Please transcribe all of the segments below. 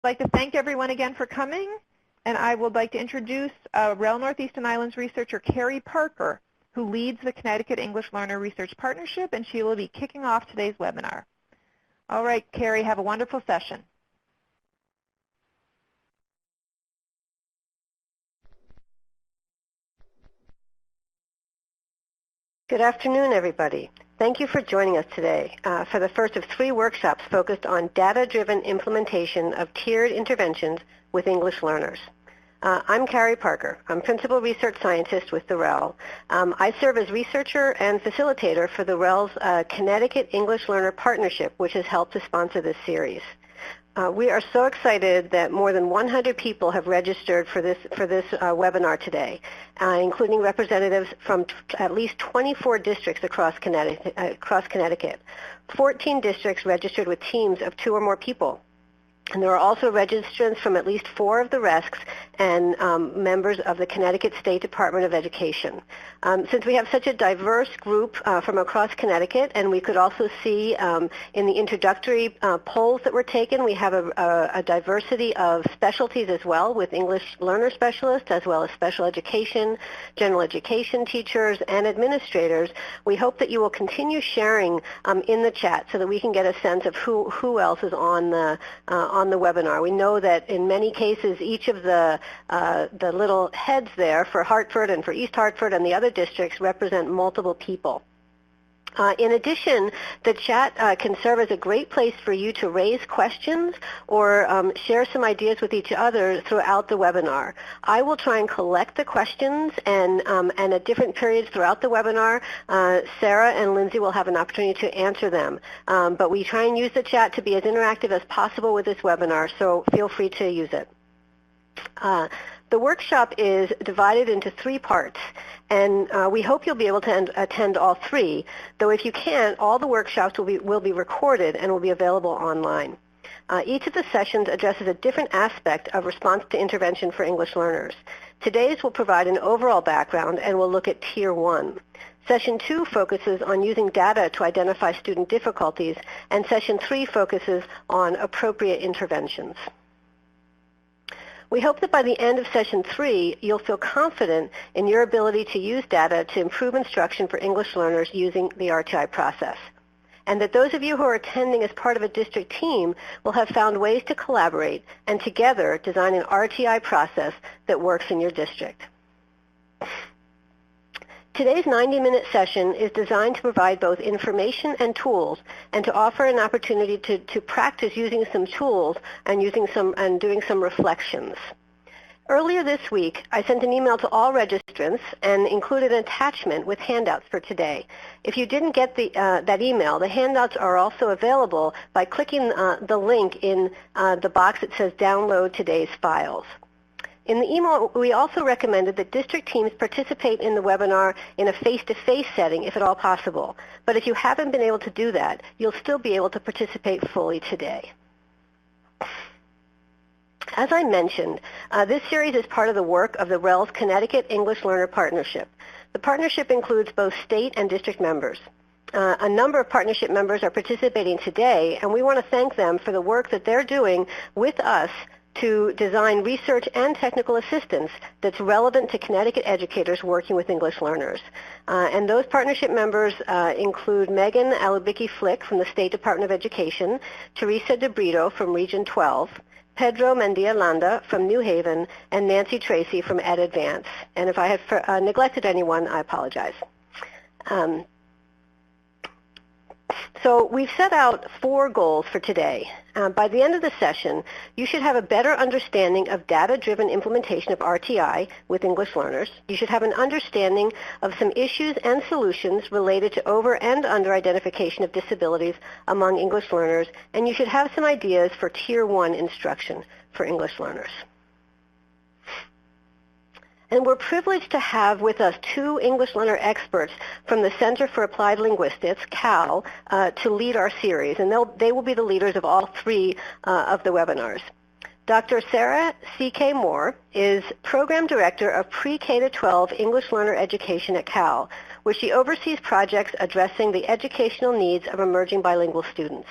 like to thank everyone again for coming, and I would like to introduce REL Northeast Islands researcher Carrie Parker, who leads the Connecticut English Learner Research Partnership, and she will be kicking off today's webinar. All right, Carrie, have a wonderful session. Good afternoon, everybody. Thank you for joining us today for the first of 3 workshops focused on data-driven implementation of tiered interventions with English learners. I'm Carrie Parker. I'm Principal Research Scientist with the REL. I serve as researcher and facilitator for the REL's Connecticut English Learner Partnership, which has helped to sponsor this series. We are so excited that more than 100 people have registered for this webinar today, including representatives from at least 24 districts across Connecticut. 14 districts registered with teams of 2 or more people. And there are also registrants from at least 4 of the RESCs and members of the Connecticut State Department of Education. Since we have such a diverse group from across Connecticut, and we could also see in the introductory polls that were taken, we have a diversity of specialties as well, with English learner specialists as well as special education, general education teachers, and administrators. We hope that you will continue sharing in the chat so that we can get a sense of who else is on the webinar. We know that in many cases each of the little heads there for Hartford and for East Hartford and the other districts represent multiple people. In addition, the chat can serve as a great place for you to raise questions or share some ideas with each other throughout the webinar. I will try and collect the questions, and at different periods throughout the webinar, Sarah and Lindsay will have an opportunity to answer them. But we try and use the chat to be as interactive as possible with this webinar, so feel free to use it. The workshop is divided into 3 parts, and we hope you'll be able to attend all 3, though if you can't, all the workshops will be recorded and will be available online. Each of the sessions addresses a different aspect of response to intervention for English learners. Today's will provide an overall background and will look at Tier 1. Session 2 focuses on using data to identify student difficulties, and Session 3 focuses on appropriate interventions. We hope that by the end of Session 3, you'll feel confident in your ability to use data to improve instruction for English learners using the RTI process, and that those of you who are attending as part of a district team will have found ways to collaborate and together design an RTI process that works in your district. Today's 90-minute session is designed to provide both information and tools, and to offer an opportunity to practice using some tools and doing some reflections. Earlier this week, I sent an email to all registrants and included an attachment with handouts for today. If you didn't get that email, the handouts are also available by clicking the link in the box that says Download Today's Files. In the email, we also recommended that district teams participate in the webinar in a face-to-face setting if at all possible. But if you haven't been able to do that, you'll still be able to participate fully today. As I mentioned, this series is part of the work of the REL's Connecticut English Learner Partnership. The partnership includes both state and district members. A number of partnership members are participating today, and we want to thank them for the work that they're doing with us to design research and technical assistance that's relevant to Connecticut educators working with English learners. And those partnership members include Megan Alubicki-Flick from the State Department of Education, Teresa DeBrito from Region 12, Pedro Mendia-Landa from New Haven, and Nancy Tracy from Ed Advance. And if I have neglected anyone, I apologize. So we've set out 4 goals for today. By the end of the session, you should have a better understanding of data-driven implementation of RTI with English learners. You should have an understanding of some issues and solutions related to over and under identification of disabilities among English learners, and you should have some ideas for Tier 1 instruction for English learners. And we're privileged to have with us 2 English learner experts from the Center for Applied Linguistics, CAL, to lead our series. And they will be the leaders of all 3 of the webinars. Dr. Sarah C.K. Moore is Program Director of Pre-K-12 English Learner Education at CAL, where she oversees projects addressing the educational needs of emerging bilingual students.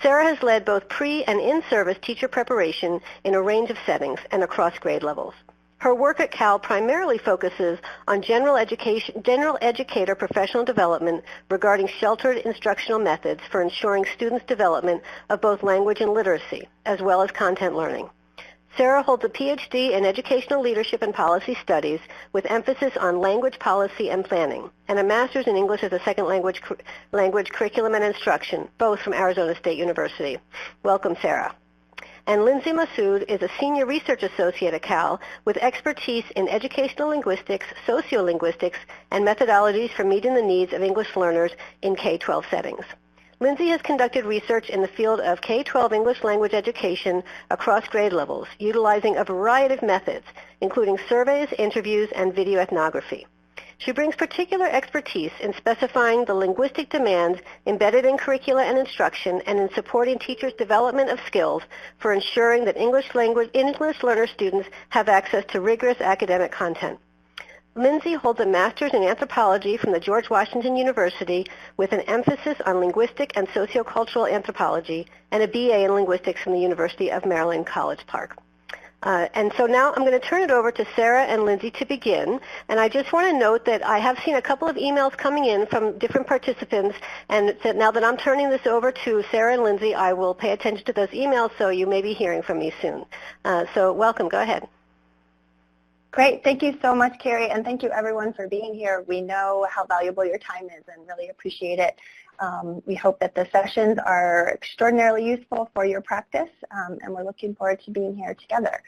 Sarah has led both pre- and in-service teacher preparation in a range of settings and across grade levels. Her work at Cal primarily focuses on general educator professional development regarding sheltered instructional methods for ensuring students' development of both language and literacy, as well as content learning. Sarah holds a PhD in Educational Leadership and Policy Studies with emphasis on language policy and planning, and a master's in English as a second language curriculum and instruction, both from Arizona State University. Welcome, Sarah. And Lindsey Massoud is a senior research associate at Cal with expertise in educational linguistics, sociolinguistics, and methodologies for meeting the needs of English learners in K-12 settings. Lindsey has conducted research in the field of K-12 English language education across grade levels, utilizing a variety of methods, including surveys, interviews, and video ethnography. She brings particular expertise in specifying the linguistic demands embedded in curricula and instruction and in supporting teachers' development of skills for ensuring that English learner students have access to rigorous academic content. Lindsey holds a master's in anthropology from the George Washington University with an emphasis on linguistic and sociocultural anthropology and a BA in linguistics from the University of Maryland, College Park. And so now I'm going to turn it over to Sarah and Lindsey to begin. And I just want to note that I have seen a couple of emails coming in from different participants. And that now that I'm turning this over to Sarah and Lindsey, I will pay attention to those emails, so you may be hearing from me soon. So welcome. Go ahead. Great. Thank you so much, Carrie, and thank you everyone for being here. We know how valuable your time is and really appreciate it. We hope that the sessions are extraordinarily useful for your practice, and we're looking forward to being here together.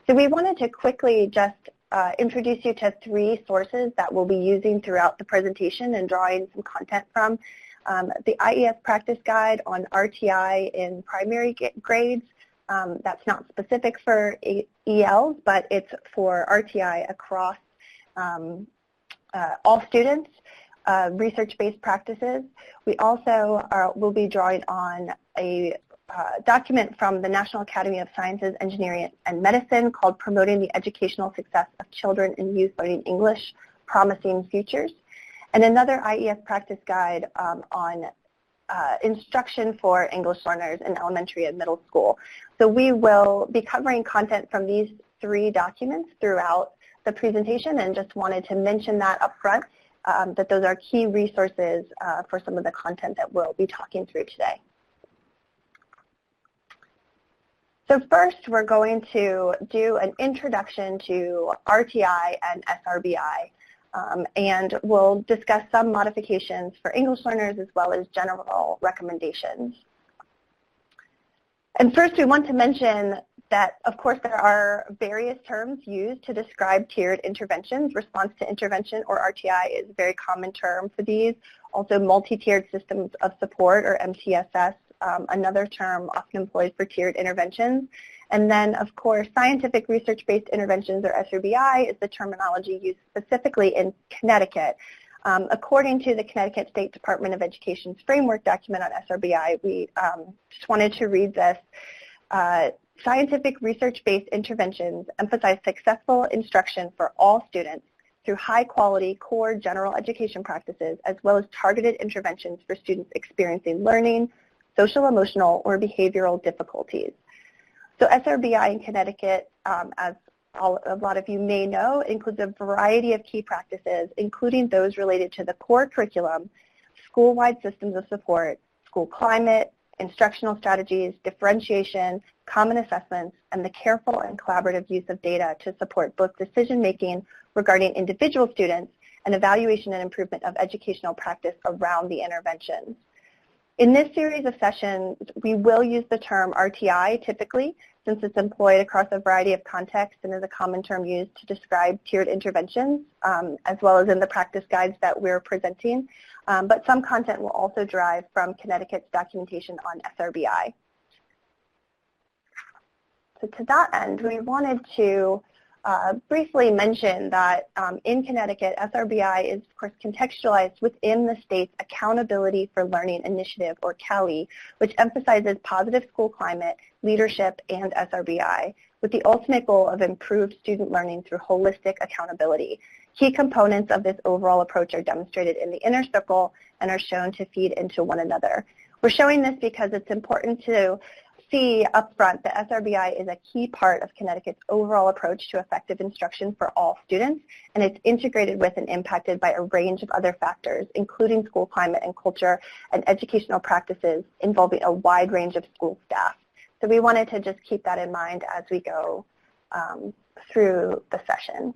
So we wanted to quickly just introduce you to 3 sources that we'll be using throughout the presentation and drawing some content from. The IES Practice Guide on RTI in primary grades. That's not specific for ELs, but it's for RTI across all students, research-based practices. We also will be drawing on a document from the National Academy of Sciences, Engineering, and Medicine called Promoting the Educational Success of Children and Youth Learning English, Promising Futures, and another IES Practice Guide on instruction for English learners in elementary and middle school. So we will be covering content from these 3 documents throughout the presentation, and just wanted to mention that up front, that those are key resources for some of the content that we'll be talking through today. So first, we're going to do an introduction to RTI and SRBI. And we'll discuss some modifications for English learners as well as general recommendations. And first, we want to mention that, of course, there are various terms used to describe tiered interventions. Response to intervention, or RTI, is a very common term for these. Also, multi-tiered systems of support, or MTSS, another term often employed for tiered interventions. And then, of course, scientific research-based interventions, or SRBI, is the terminology used specifically in Connecticut. According to the Connecticut State Department of Education's framework document on SRBI, we just wanted to read this. Scientific research-based interventions emphasize successful instruction for all students through high-quality core general education practices, as well as targeted interventions for students experiencing learning, social, emotional, or behavioral difficulties. So SRBI in Connecticut, as a lot of you may know, includes a variety of key practices, including those related to the core curriculum, school-wide systems of support, school climate, instructional strategies, differentiation, common assessments, and the careful and collaborative use of data to support both decision-making regarding individual students and evaluation and improvement of educational practice around the interventions. In this series of sessions, we will use the term RTI typically, since it's employed across a variety of contexts and is a common term used to describe tiered interventions, as well as in the practice guides that we're presenting. But some content will also derive from Connecticut's documentation on SRBI. So to that end, we wanted to briefly mention that in Connecticut, SRBI is, of course, contextualized within the state's Accountability for Learning Initiative, or CALI, which emphasizes positive school climate, leadership, and SRBI, with the ultimate goal of improved student learning through holistic accountability. Key components of this overall approach are demonstrated in the inner circle and are shown to feed into one another. We're showing this because it's important to see up front that SRBI is a key part of Connecticut's overall approach to effective instruction for all students, and it's integrated with and impacted by a range of other factors, including school climate and culture and educational practices involving a wide range of school staff. So we wanted to just keep that in mind as we go through the session.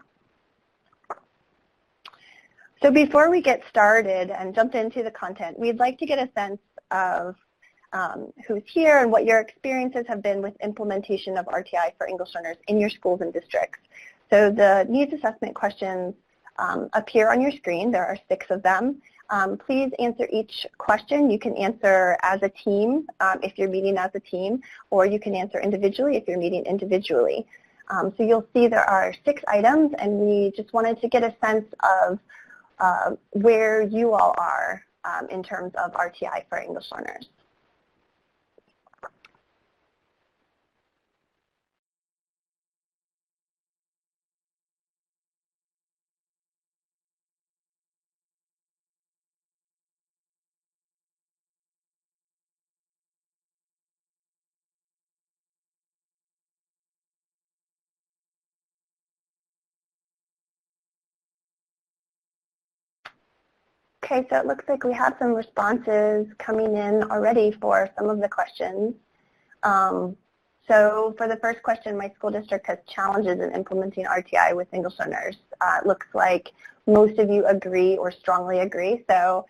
So before we get started and jump into the content, we'd like to get a sense of who's here and what your experiences have been with implementation of RTI for English learners in your schools and districts. So the needs assessment questions appear on your screen. There are 6 of them. Please answer each question. You can answer as a team if you're meeting as a team, or you can answer individually if you're meeting individually. So you'll see there are 6 items, and we just wanted to get a sense of where you all are in terms of RTI for English learners. Okay, so it looks like we have some responses coming in already for some of the questions. So for the first question, my school district has challenges in implementing RTI with English learners. It looks like most of you agree or strongly agree, so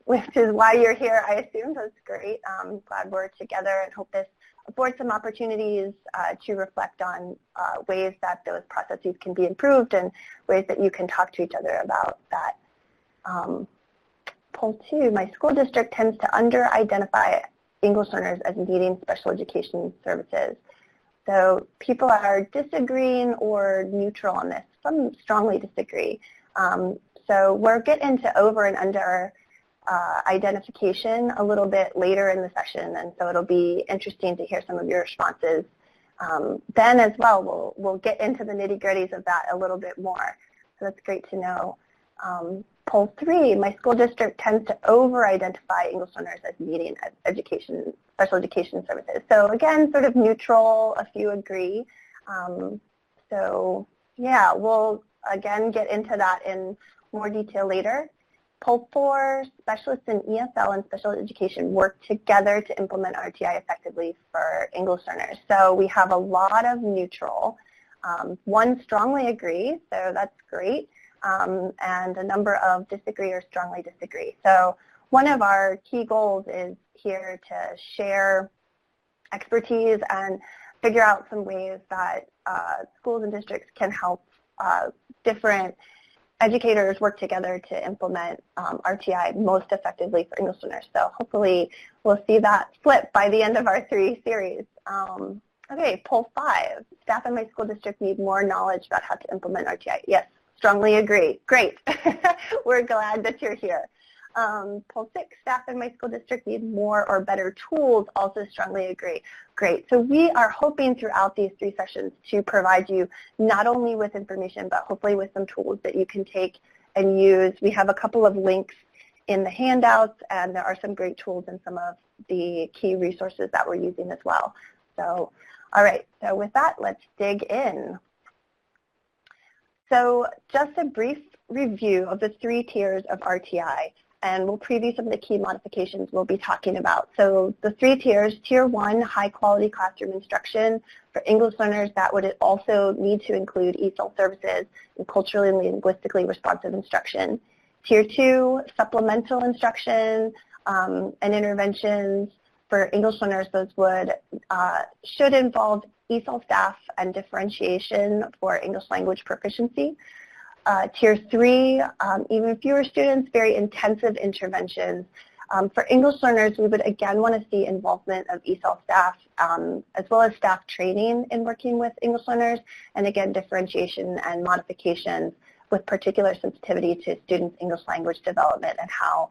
which is why you're here, I assume. That's great. I'm glad we're together and hope this affords some opportunities to reflect on ways that those processes can be improved and ways that you can talk to each other about that. Poll 2, my school district tends to under-identify English learners as needing special education services. So people are disagreeing or neutral on this. Some strongly disagree. So we'll get into over and under identification a little bit later in the session, and so it'll be interesting to hear some of your responses. Then as well, we'll get into the nitty-gritties of that a little bit more. So that's great to know. Poll 3, my school district tends to over-identify English learners as needing special education services. So again, sort of neutral, a few agree. So yeah, we'll again get into that in more detail later. Poll 4, specialists in ESL and special education work together to implement RTI effectively for English learners. So we have a lot of neutral. 1 strongly agree, so that's great. And a number of disagree or strongly disagree. So one of our key goals is here to share expertise and figure out some ways that schools and districts can help different educators work together to implement RTI most effectively for English learners. So hopefully we'll see that flip by the end of our 3 series. Okay, poll 5, staff in my school district need more knowledge about how to implement RTI. Yes. Strongly agree. Great. We're glad that you're here. Poll 6, staff in my school district need more or better tools. Also strongly agree. Great. So we are hoping throughout these 3 sessions to provide you not only with information, but hopefully with some tools that you can take and use. We have a couple of links in the handouts, and there are some great tools in some of the key resources that we're using as well. So, all right. So with that, let's dig in. So just a brief review of the 3 tiers of RTI, and we'll preview some of the key modifications we'll be talking about. So the 3 tiers, Tier 1, high-quality classroom instruction for English learners. That would also need to include ESOL services and culturally and linguistically responsive instruction. Tier 2, supplemental instruction and interventions for English learners. Those should involve ESOL staff and differentiation for English language proficiency. Tier 3, even fewer students, very intensive interventions. For English learners, we would again want to see involvement of ESOL staff as well as staff training in working with English learners, and again, differentiation and modifications with particular sensitivity to students' English language development and how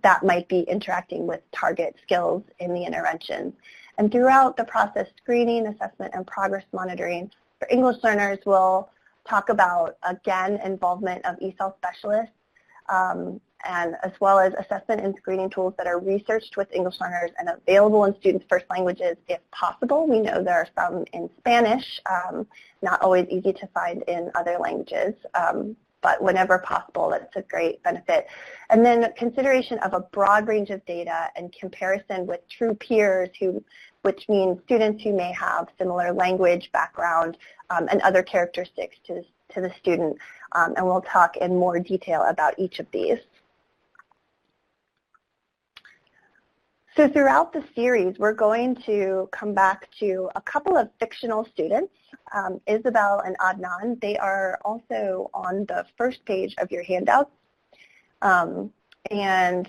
that might be interacting with target skills in the interventions. And throughout the process, screening, assessment, and progress monitoring for English learners, we'll talk about, again, involvement of ESOL specialists and as well as assessment and screening tools that are researched with English learners and available in students' first languages if possible. We know there are some in Spanish, not always easy to find in other languages, but whenever possible, that's a great benefit. And then consideration of a broad range of data and comparison with true peers, which means students who may have similar language background and other characteristics to the student. And we'll talk in more detail about each of these. So throughout the series, we're going to come back to a couple of fictional students, Isabel and Adnan. They are also on the first page of your handouts. And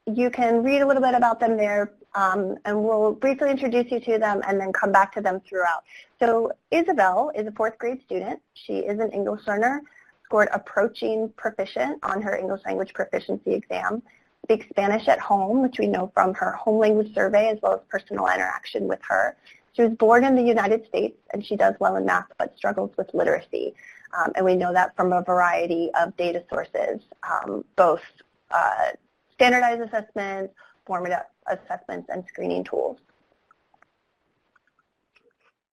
you can read a little bit about them there, and we'll briefly introduce you to them and then come back to them throughout. So Isabel is a 4th grade student. She is an English learner, scored approaching proficient on her English language proficiency exam, speaks Spanish at home, which we know from her home language survey as well as personal interaction with her. She was born in the United States, and she does well in math but struggles with literacy. And we know that from a variety of data sources, both standardized assessments, formative assessments, and screening tools.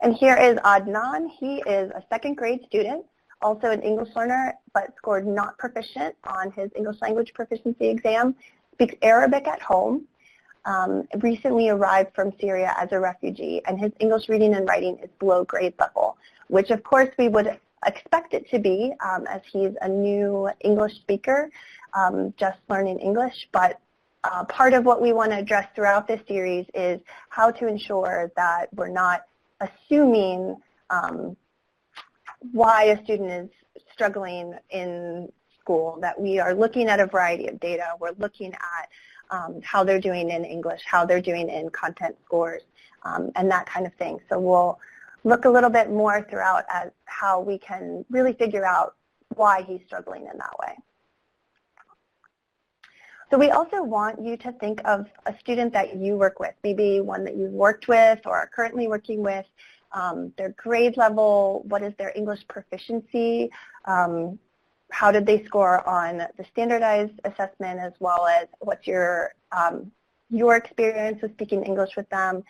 And here is Adnan. He is a 2nd grade student, also an English learner, but scored not proficient on his English language proficiency exam, speaks Arabic at home, recently arrived from Syria as a refugee, and his English reading and writing is below grade level, which of course we would expect it to be as he's a new English speaker, just learning English. But part of what we want to address throughout this series is how to ensure that we're not assuming why a student is struggling in school, that we are looking at a variety of data. We're looking at how they're doing in English, how they're doing in content scores, and that kind of thing. So we'll look a little bit more throughout as how we can really figure out why he's struggling in that way. So we also want you to think of a student that you work with, maybe one that you've worked with or are currently working with, their grade level, what is their English proficiency, how did they score on the standardized assessment, as well as what's your experience with speaking English with them,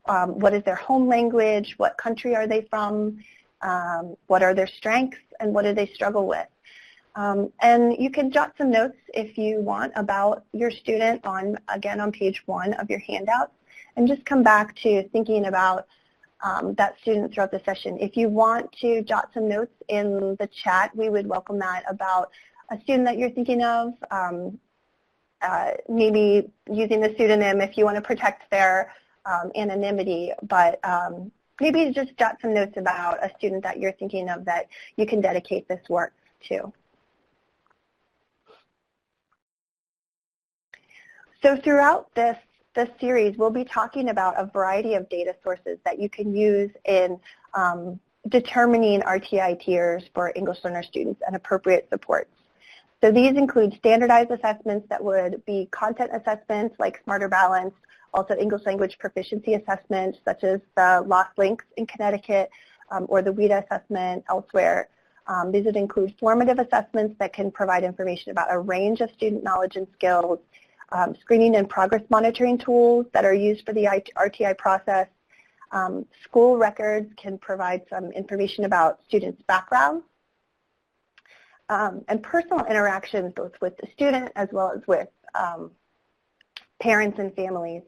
what is their home language, what country are they from, what are their strengths, and what do they struggle with. And you can jot some notes if you want about your student again on page 1 of your handouts, and just come back to thinking about that student throughout the session. If you want to jot some notes in the chat, we would welcome that about a student that you're thinking of, maybe using the pseudonym if you want to protect their anonymity, but maybe just jot some notes about a student that you're thinking of that you can dedicate this work to. So throughout this series, we'll be talking about a variety of data sources that you can use in determining RTI tiers for English learner students and appropriate supports. So these include standardized assessments that would be content assessments like Smarter Balanced, also English language proficiency assessments such as the Lost Links in Connecticut or the WIDA assessment elsewhere. These would include formative assessments that can provide information about a range of student knowledge and skills, screening and progress monitoring tools that are used for the RTI process. School records can provide some information about students' backgrounds, and personal interactions both with the student as well as with parents and families.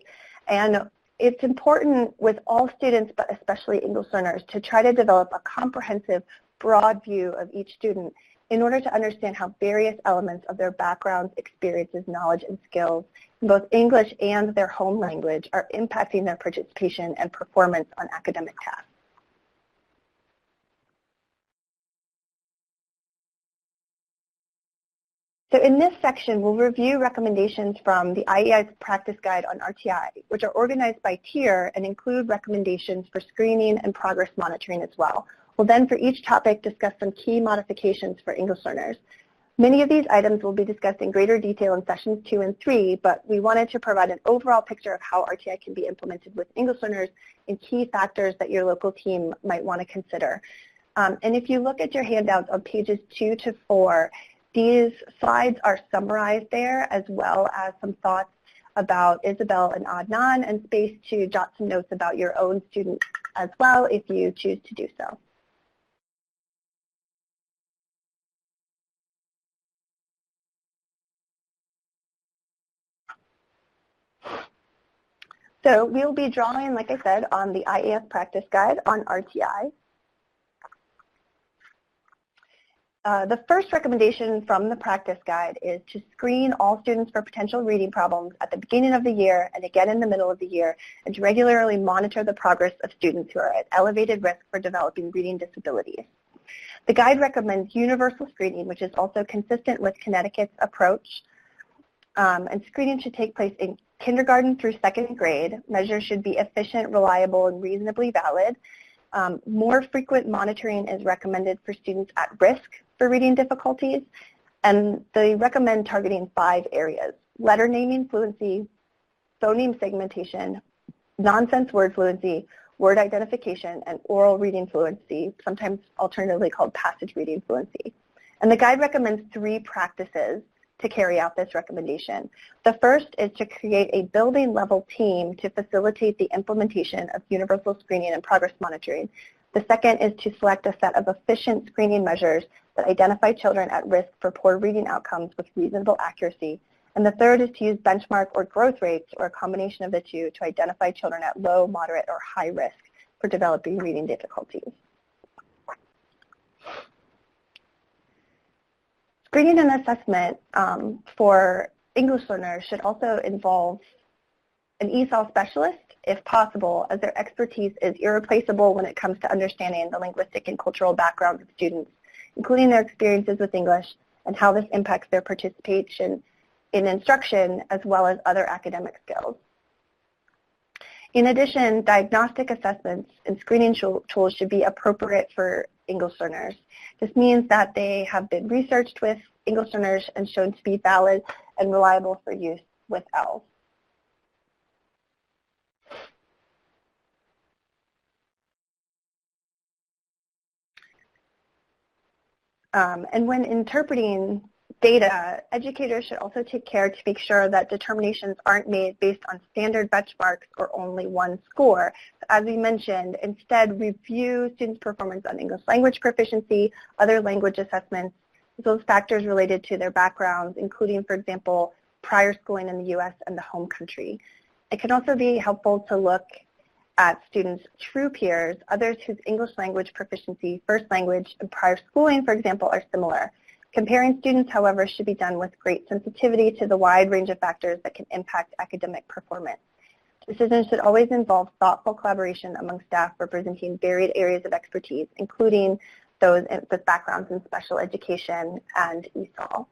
And it's important with all students, but especially English learners, to try to develop a comprehensive, broad view of each student in order to understand how various elements of their backgrounds, experiences, knowledge, and skills in both English and their home language are impacting their participation and performance on academic tasks. So in this section, we'll review recommendations from the IEI's practice guide on RTI, which are organized by tier and include recommendations for screening and progress monitoring as well. We'll then, for each topic, discuss some key modifications for English learners. Many of these items will be discussed in greater detail in sessions 2 and 3, but we wanted to provide an overall picture of how RTI can be implemented with English learners and key factors that your local team might want to consider. And if you look at your handouts on pages 2 to 4, These slides are summarized there, as well as some thoughts about Isabel and Adnan, and space to jot some notes about your own student as well if you choose to do so. So we'll be drawing, like I said, on the IES practice guide on RTI. The first recommendation from the practice guide is to screen all students for potential reading problems at the beginning of the year and again in the middle of the year, and to regularly monitor the progress of students who are at elevated risk for developing reading disabilities. The guide recommends universal screening, which is also consistent with Connecticut's approach, and screening should take place in kindergarten through second grade. Measures should be efficient, reliable, and reasonably valid. More frequent monitoring is recommended for students at risk for reading difficulties, and they recommend targeting 5 areas: letter naming fluency, phoneme segmentation, nonsense word fluency, word identification, and oral reading fluency, sometimes alternatively called passage reading fluency. And the guide recommends 3 practices to carry out this recommendation. The first is to create a building level team to facilitate the implementation of universal screening and progress monitoring. The second is to select a set of efficient screening measures that identify children at risk for poor reading outcomes with reasonable accuracy. And the third is to use benchmark or growth rates, or a combination of the two, to identify children at low, moderate, or high risk for developing reading difficulties. Screening and assessment for English learners should also involve an ESOL specialist, if possible, as their expertise is irreplaceable when it comes to understanding the linguistic and cultural backgrounds of students, including their experiences with English and how this impacts their participation in instruction as well as other academic skills. In addition, diagnostic assessments and screening tools should be appropriate for English learners. This means that they have been researched with English learners and shown to be valid and reliable for use with ELs. And when interpreting data, educators should also take care to make sure that determinations aren't made based on standard benchmarks or only one score. As we mentioned, instead review students' performance on English language proficiency, other language assessments, as well as factors related to their backgrounds, including, for example, prior schooling in the U.S. and the home country. It can also be helpful to look at students' true peers, others whose English language proficiency, first language, and prior schooling, for example, are similar. Comparing students, however, should be done with great sensitivity to the wide range of factors that can impact academic performance. Decisions should always involve thoughtful collaboration among staff representing varied areas of expertise, including those with backgrounds in special education and ESOL.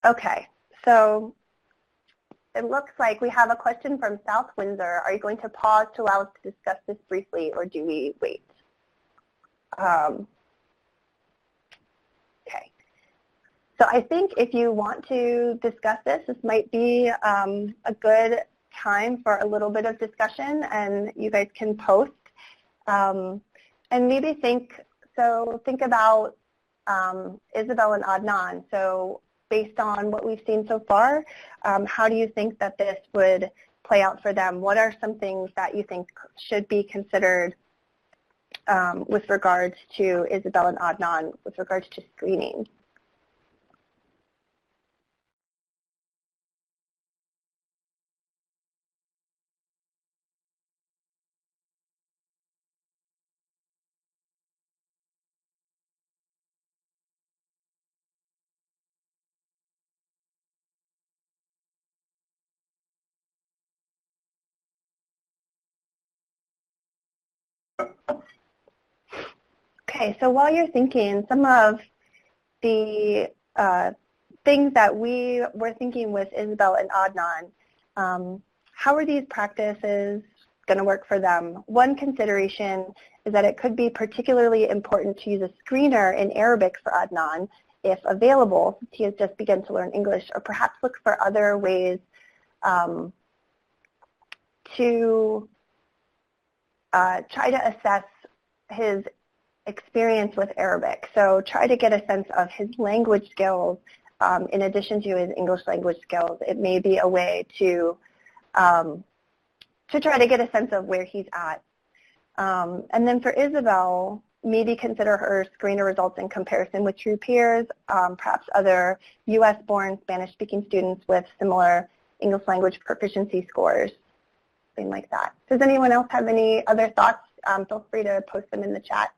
Okay, so it looks like we have a question from South Windsor. Are you going to pause to allow us to discuss this briefly, or do we wait? Okay. So I think if you want to discuss this, this might be a good time for a little bit of discussion, and you guys can post. And maybe think about Isabel and Adnan. So based on what we've seen so far, how do you think that this would play out for them? What are some things that you think should be considered with regards to Isabel and Adnan, with regards to screening? Okay, so while you're thinking, some of the things that we were thinking with Isabel and Adnan, how are these practices going to work for them? One consideration is that it could be particularly important to use a screener in Arabic for Adnan if available, since he has just begun to learn English, or perhaps look for other ways to try to assess his experience with Arabic. So try to get a sense of his language skills in addition to his English language skills. It may be a way to try to get a sense of where he's at. And then for Isabel, maybe consider her screener results in comparison with true peers, perhaps other U.S.-born Spanish-speaking students with similar English language proficiency scores, something like that. Does anyone else have any other thoughts? Feel free to post them in the chat.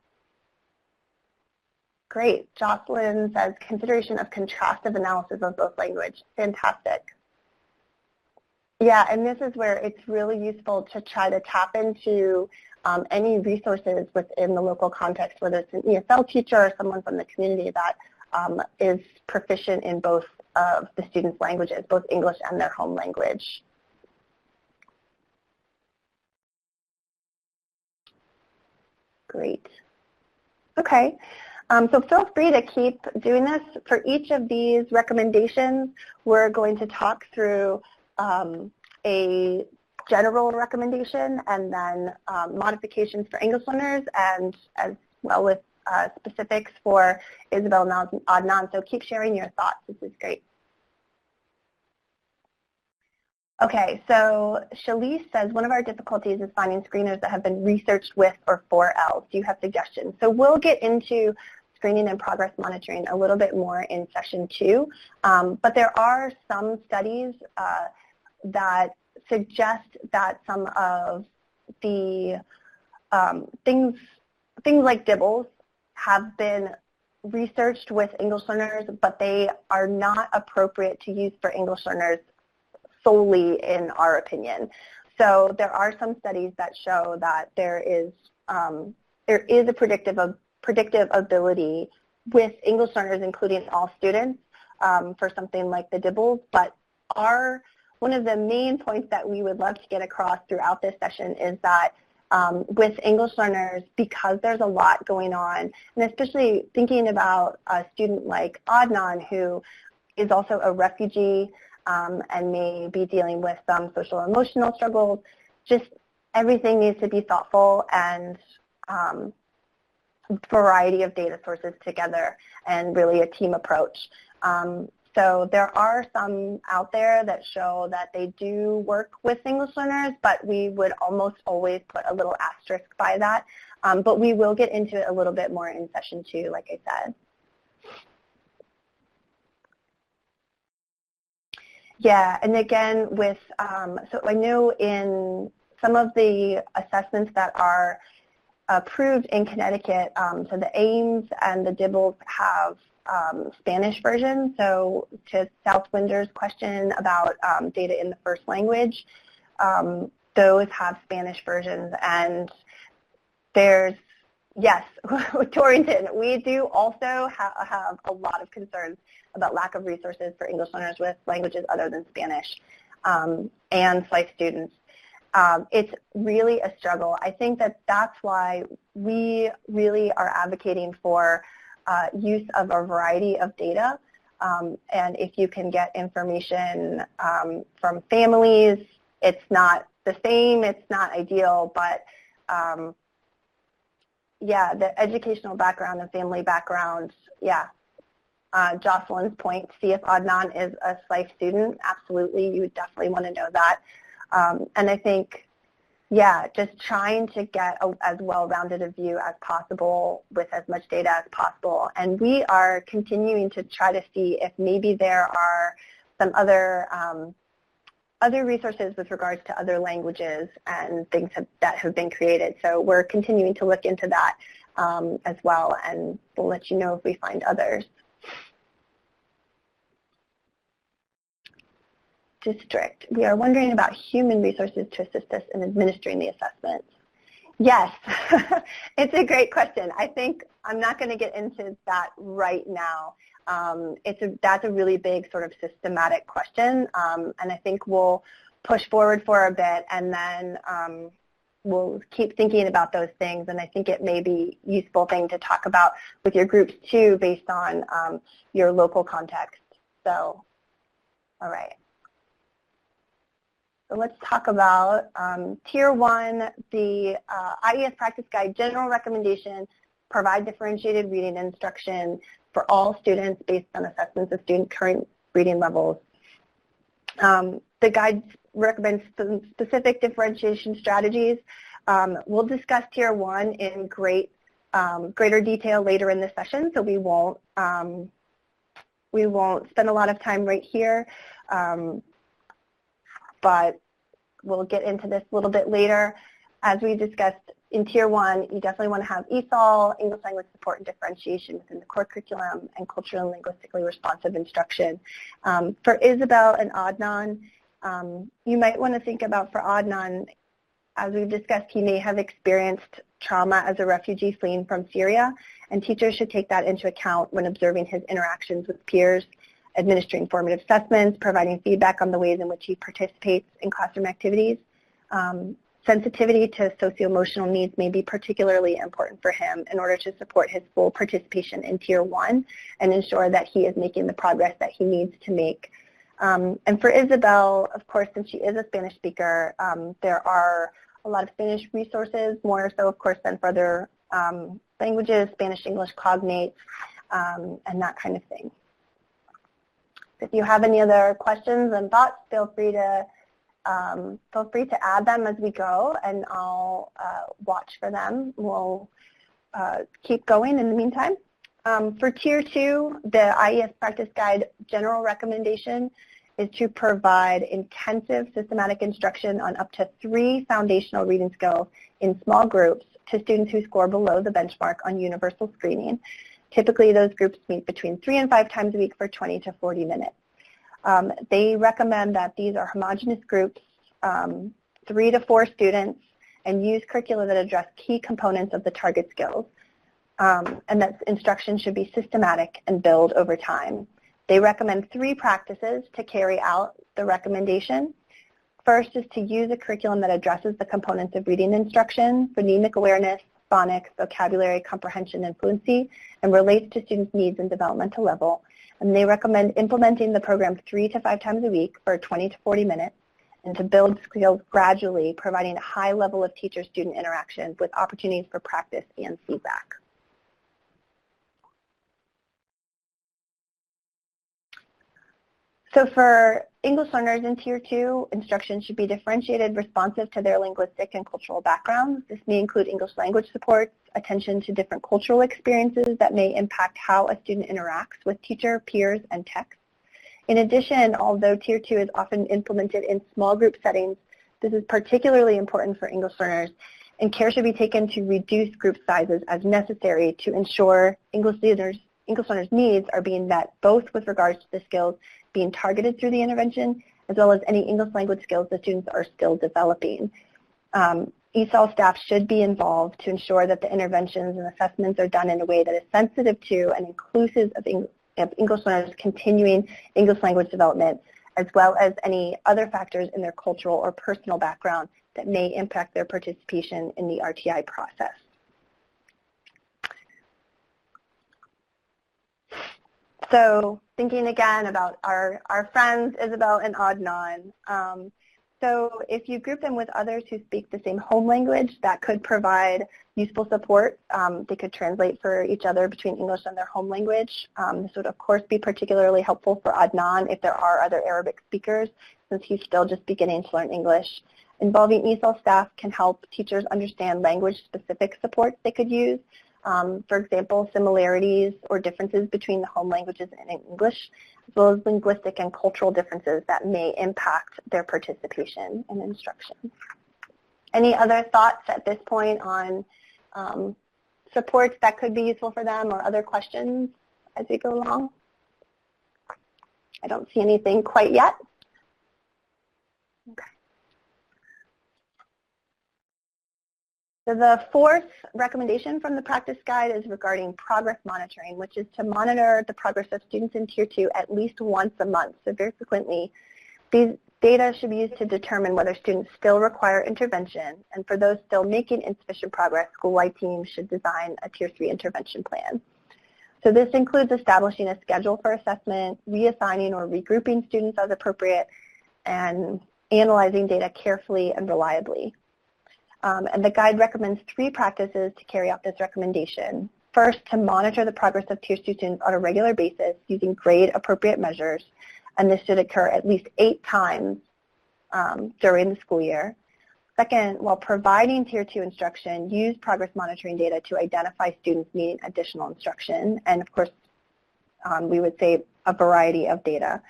Great. Jocelyn says consideration of contrastive analysis of both language. Fantastic. Yeah, and this is where it's really useful to try to tap into any resources within the local context, whether it's an ESL teacher or someone from the community that is proficient in both of the students' languages, both English and their home language. Great. Okay. So feel free to keep doing this. For each of these recommendations, we're going to talk through a general recommendation and then modifications for English learners, and as well with specifics for Isabel and Adnan. So keep sharing your thoughts. This is great. Okay, so Shalise says, one of our difficulties is finding screeners that have been researched with or for ELs. Do you have suggestions? So we'll get into screening and progress monitoring a little bit more in session 2, but there are some studies that suggest that some of the things like DIBELS have been researched with English learners, but they are not appropriate to use for English learners solely, in our opinion. So there are some studies that show that there is a predictive ability with English learners, including all students, for something like the DIBELS, but one of the main points that we would love to get across throughout this session is that with English learners, because there's a lot going on, and especially thinking about a student like Adnan, who is also a refugee and may be dealing with some social emotional struggles, just everything needs to be thoughtful and variety of data sources together and really a team approach. So there are some out there that show that they do work with English learners, but we would almost always put a little asterisk by that. But we will get into it a little bit more in session 2, like I said. Yeah, and again with, so I know in some of the assessments that are approved in Connecticut, so the AIMS and the DIBELS have Spanish version. So to Southwinder's question about data in the first language, those have Spanish versions. And there's, yes, Torrington, we do also have a lot of concerns about lack of resources for English learners with languages other than Spanish and SLIFE students. It's really a struggle. I think that that's why we really are advocating for use of a variety of data, and if you can get information from families, it's not the same, it's not ideal, but yeah, the educational background and family background, yeah. Jocelyn's point, see if Adnan is a SLIFE student, absolutely, you would definitely want to know that. And I think, yeah, just trying to get as well-rounded a view as possible with as much data as possible. And we are continuing to try to see if maybe there are some other resources with regards to other languages and things that have been created. So we're continuing to look into that as well, and we'll let you know if we find others. District. We are wondering about human resources to assist us in administering the assessments. Yes, it's a great question. I think I'm not going to get into that right now. That's a really big sort of systematic question, and I think we'll push forward for a bit, and then we'll keep thinking about those things, and I think it may be a useful thing to talk about with your groups too based on your local context. So, all right. So let's talk about Tier 1, the IES Practice Guide general recommendation, provide differentiated reading instruction for all students based on assessments of student current reading levels. The guide recommends some specific differentiation strategies. We'll discuss Tier 1 in greater detail later in the session, so we won't spend a lot of time right here, but we'll get into this a little bit later. As we discussed in Tier 1, you definitely want to have ESOL, English language support and differentiation within the core curriculum, and culturally and linguistically responsive instruction. For Isabel and Adnan, you might want to think about for Adnan, as we've discussed, he may have experienced trauma as a refugee fleeing from Syria, and teachers should take that into account when observing his interactions with peers, administering formative assessments, providing feedback on the ways in which he participates in classroom activities. Sensitivity to socio-emotional needs may be particularly important for him in order to support his full participation in Tier 1 and ensure that he is making the progress that he needs to make. And for Isabel, of course, since she is a Spanish speaker, there are a lot of Spanish resources, more so, of course, than for other languages, Spanish, English, cognates, and that kind of thing. If you have any other questions and thoughts, feel free to add them as we go, and I'll watch for them. We'll keep going in the meantime. For Tier 2, the IES Practice Guide general recommendation is to provide intensive systematic instruction on up to 3 foundational reading skills in small groups to students who score below the benchmark on universal screening. Typically, those groups meet between 3 and 5 times a week for 20 to 40 minutes. They recommend that these are homogeneous groups, 3 to 4 students, and use curricula that address key components of the target skills, and that instruction should be systematic and build over time. They recommend 3 practices to carry out the recommendation. First is to use a curriculum that addresses the components of reading instruction, phonemic awareness, phonics, vocabulary, comprehension, and fluency, and relates to students' needs and developmental level. And they recommend implementing the program 3 to 5 times a week for 20 to 40 minutes, and to build skills gradually, providing a high level of teacher-student interaction with opportunities for practice and feedback. So for English learners in Tier 2, instruction should be differentiated, responsive to their linguistic and cultural backgrounds. This may include English language supports, attention to different cultural experiences that may impact how a student interacts with teacher, peers, and text. In addition, although Tier 2 is often implemented in small group settings, this is particularly important for English learners, and care should be taken to reduce group sizes as necessary to ensure English learners' needs are being met, both with regards to the skills being targeted through the intervention, as well as any English language skills the students are still developing. ESOL staff should be involved to ensure that the interventions and assessments are done in a way that is sensitive to and inclusive of English learners continuing English language development, as well as any other factors in their cultural or personal background that may impact their participation in the RTI process. So thinking again about our friends, Isabel and Adnan. So if you group them with others who speak the same home language, that could provide useful support. They could translate for each other between English and their home language. This would, of course, be particularly helpful for Adnan if there are other Arabic speakers, since he's still just beginning to learn English. Involving ESOL staff can help teachers understand language-specific supports they could use. For example, similarities or differences between the home languages and English, as well as linguistic and cultural differences that may impact their participation in instruction. Any other thoughts at this point on supports that could be useful for them, or other questions as we go along? I don't see anything quite yet. Okay. So the 4th recommendation from the practice guide is regarding progress monitoring, which is to monitor the progress of students in Tier 2 at least once a month, so very frequently. These data should be used to determine whether students still require intervention, and for those still making insufficient progress, school-wide teams should design a Tier 3 intervention plan. So this includes establishing a schedule for assessment, reassigning or regrouping students as appropriate, and analyzing data carefully and reliably. And the guide recommends 3 practices to carry out this recommendation. First, to monitor the progress of Tier 2 students on a regular basis using grade-appropriate measures, and this should occur at least 8 times during the school year. Second, while providing Tier 2 instruction, use progress monitoring data to identify students needing additional instruction, and of course, we would say a variety of data.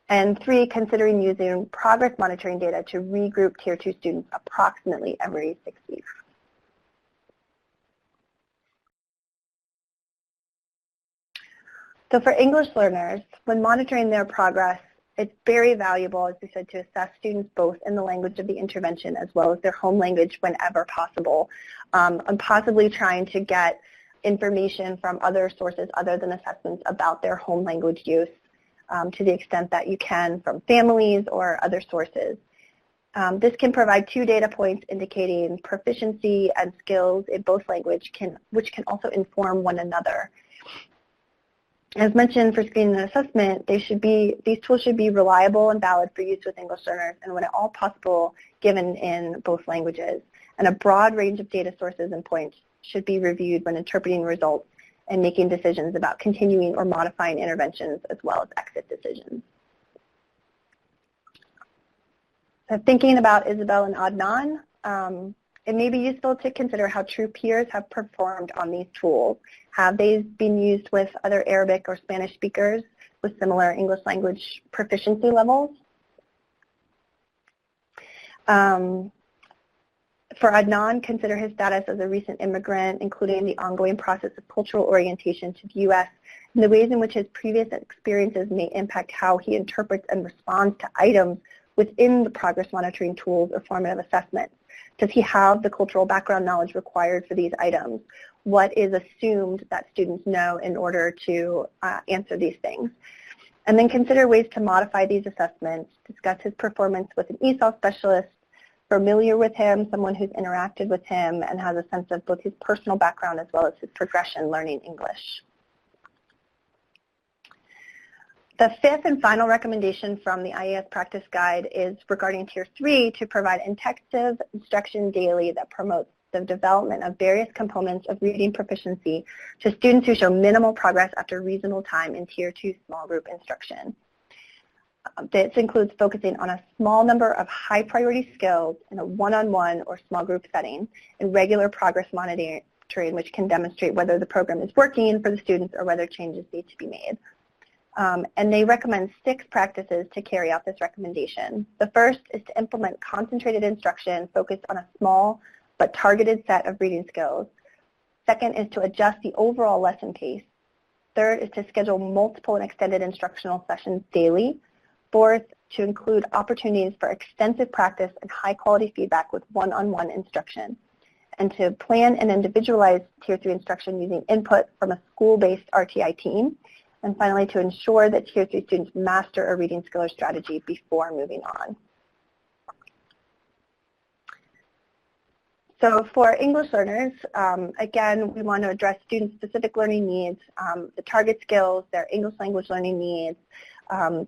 And 3, considering using progress monitoring data to regroup Tier 2 students approximately every 6 weeks. So for English learners, when monitoring their progress, it's very valuable, as we said, to assess students both in the language of the intervention as well as their home language whenever possible, and possibly trying to get information from other sources other than assessments about their home language use to the extent that you can from families or other sources. This can provide 2 data points indicating proficiency and skills in both language, which can also inform one another. As mentioned for screening and assessment, these tools should be reliable and valid for use with English learners and when at all possible given in both languages. And a broad range of data sources and points should be reviewed when interpreting results and making decisions about continuing or modifying interventions as well as exit decisions. So thinking about Isabel and Adnan, it may be useful to consider how true peers have performed on these tools. Have they been used with other Arabic or Spanish speakers with similar English language proficiency levels? For Adnan, consider his status as a recent immigrant, including the ongoing process of cultural orientation to the U.S. and the ways in which his previous experiences may impact how he interprets and responds to items within the progress monitoring tools or formative assessments. Does he have the cultural background knowledge required for these items? What is assumed that students know in order to answer these things? And then consider ways to modify these assessments, discuss his performance with an ESOL specialist, familiar with him, someone who's interacted with him and has a sense of both his personal background as well as his progression learning English. The 5th and final recommendation from the IES Practice Guide is regarding Tier 3 to provide intensive instruction daily that promotes the development of various components of reading proficiency to students who show minimal progress after reasonable time in Tier 2 small group instruction. This includes focusing on a small number of high priority skills in a one-on-one or small group setting and regular progress monitoring which can demonstrate whether the program is working for the students or whether changes need to be made. And they recommend 6 practices to carry out this recommendation. The first is to implement concentrated instruction focused on a small but targeted set of reading skills. Second is to adjust the overall lesson pace. Third is to schedule multiple and extended instructional sessions daily. Fourth, to include opportunities for extensive practice and high-quality feedback with one-on-one instruction. And to plan and individualize Tier 3 instruction using input from a school-based RTI team. And finally, to ensure that Tier 3 students master a reading skill or strategy before moving on. So for English learners, again, we want to address student-specific learning needs, the target skills, their English language learning needs.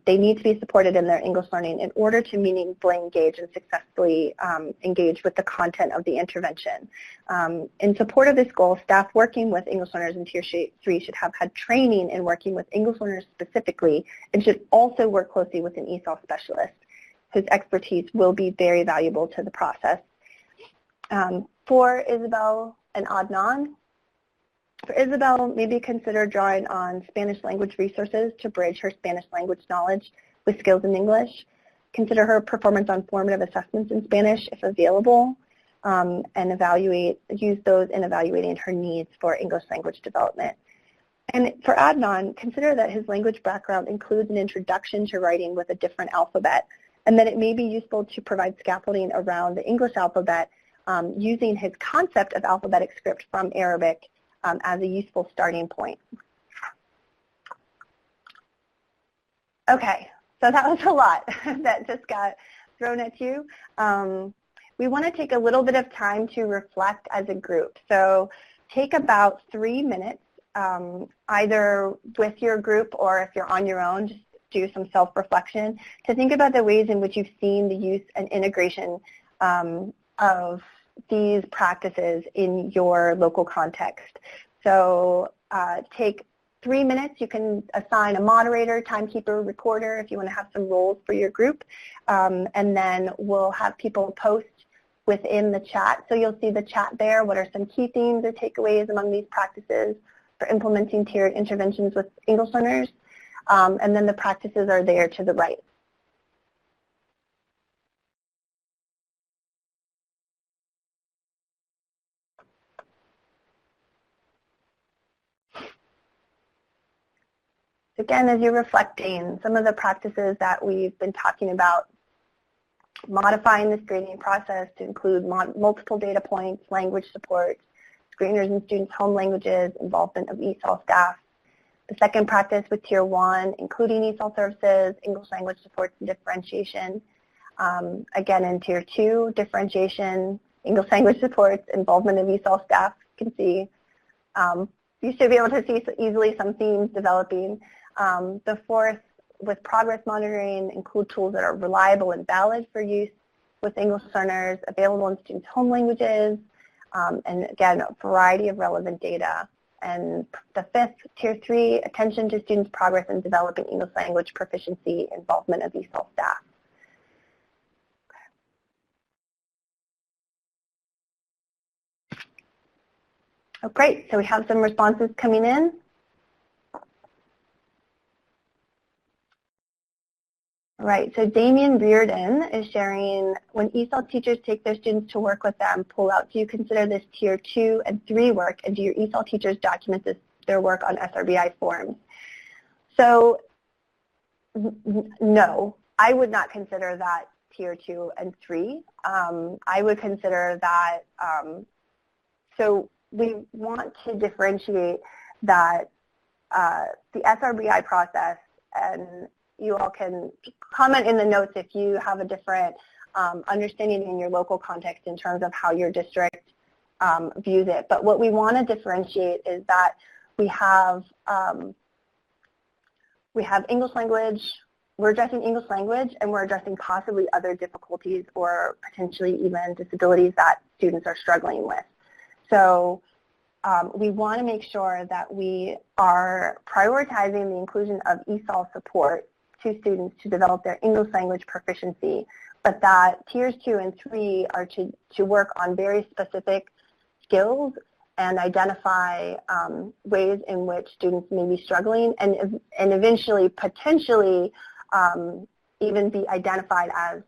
They need to be supported in their English learning in order to meaningfully engage and successfully engage with the content of the intervention. In support of this goal, staff working with English learners in Tier 3 should have had training in working with English learners specifically and should also work closely with an ESOL specialist whose expertise will be very valuable to the process. For Isabel and Adnan, for Isabel, maybe consider drawing on Spanish language resources to bridge her Spanish language knowledge with skills in English. Consider her performance on formative assessments in Spanish if available, and use those in evaluating her needs for English language development. And for Adnan, consider that his language background includes an introduction to writing with a different alphabet, and that it may be useful to provide scaffolding around the English alphabet using his concept of alphabetic script from Arabic as a useful starting point. Okay, so that was a lot that just got thrown at you. We want to take a little bit of time to reflect as a group. So take about 3 minutes, either with your group or if you're on your own, just do some self-reflection to think about the ways in which you've seen the use and integration of these practices in your local context. So take 3 minutes. You can assign a moderator, timekeeper, recorder if you want to have some roles for your group. And then we'll have people post within the chat. So you'll see the chat there. What are some key themes or takeaways among these practices for implementing tiered interventions with English learners? And then the practices are there to the right. Again, as you're reflecting, some of the practices that we've been talking about, modifying this grading process to include multiple data points, language support, screeners and students' home languages, involvement of ESOL staff. The second practice with Tier 1, including ESOL services, English language supports and differentiation. Again, in Tier 2, differentiation, English language supports, involvement of ESOL staff. You can see, you should be able to see easily some themes developing. The fourth, with progress monitoring, include tools that are reliable and valid for use with English learners, available in students' home languages, and again, a variety of relevant data. And the fifth, Tier 3, attention to students' progress in developing English language proficiency, involvement of ESOL staff. Oh, great. So we have some responses coming in. Right, so Damien Reardon is sharing, when ESOL teachers take their students to work with them, pull out, do you consider this Tier 2 and 3 work, and do your ESOL teachers document their work on SRBI forms? So, no, I would not consider that Tier 2 and 3. I would consider that, so we want to differentiate that the SRBI process, and you all can comment in the notes if you have a different understanding in your local context in terms of how your district views it. But what we want to differentiate is that we have English language, we're addressing English language, and we're addressing possibly other difficulties or potentially even disabilities that students are struggling with. So we want to make sure that we are prioritizing the inclusion of ESOL support to students to develop their English language proficiency, but that Tiers 2 and 3 are to work on very specific skills and identify ways in which students may be struggling and eventually, potentially, even be identified as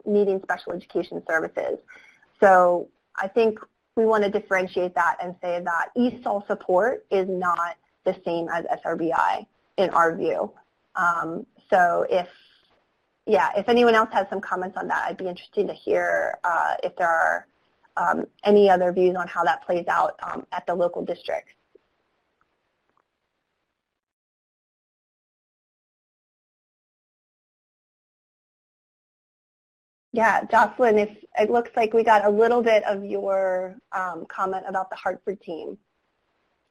needing special education services. So I think we want to differentiate that and say that ESOL support is not the same as SRBI in our view. So if anyone else has some comments on that, I'd be interested to hear if there are any other views on how that plays out at the local districts. Yeah, Jocelyn, if it looks like we got a little bit of your comment about the Hartford team.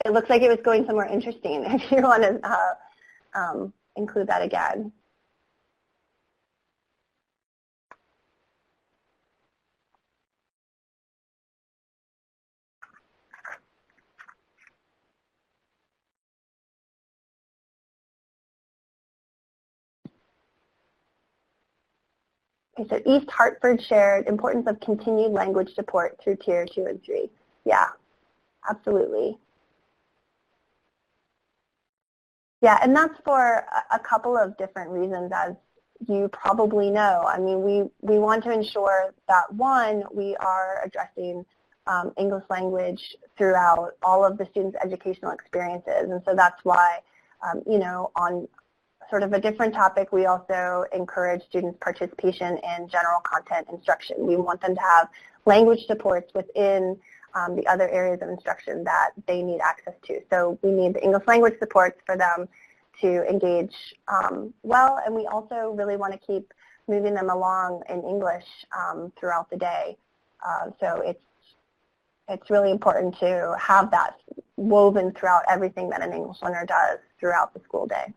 It looks like it was going somewhere interesting. If you want to include that again. Okay, so East Hartford shared importance of continued language support through Tier 2 and 3. Yeah, absolutely. Yeah, and that's for a couple of different reasons, as you probably know. I mean, we want to ensure that, one, we are addressing English language throughout all of the students' educational experiences. And so that's why, you know, on sort of a different topic, we also encourage students' participation in general content instruction. We want them to have language supports within the other areas of instruction that they need access to. So we need the English language supports for them to engage well, and we also really want to keep moving them along in English throughout the day. So it's really important to have that woven throughout everything that an English learner does throughout the school day.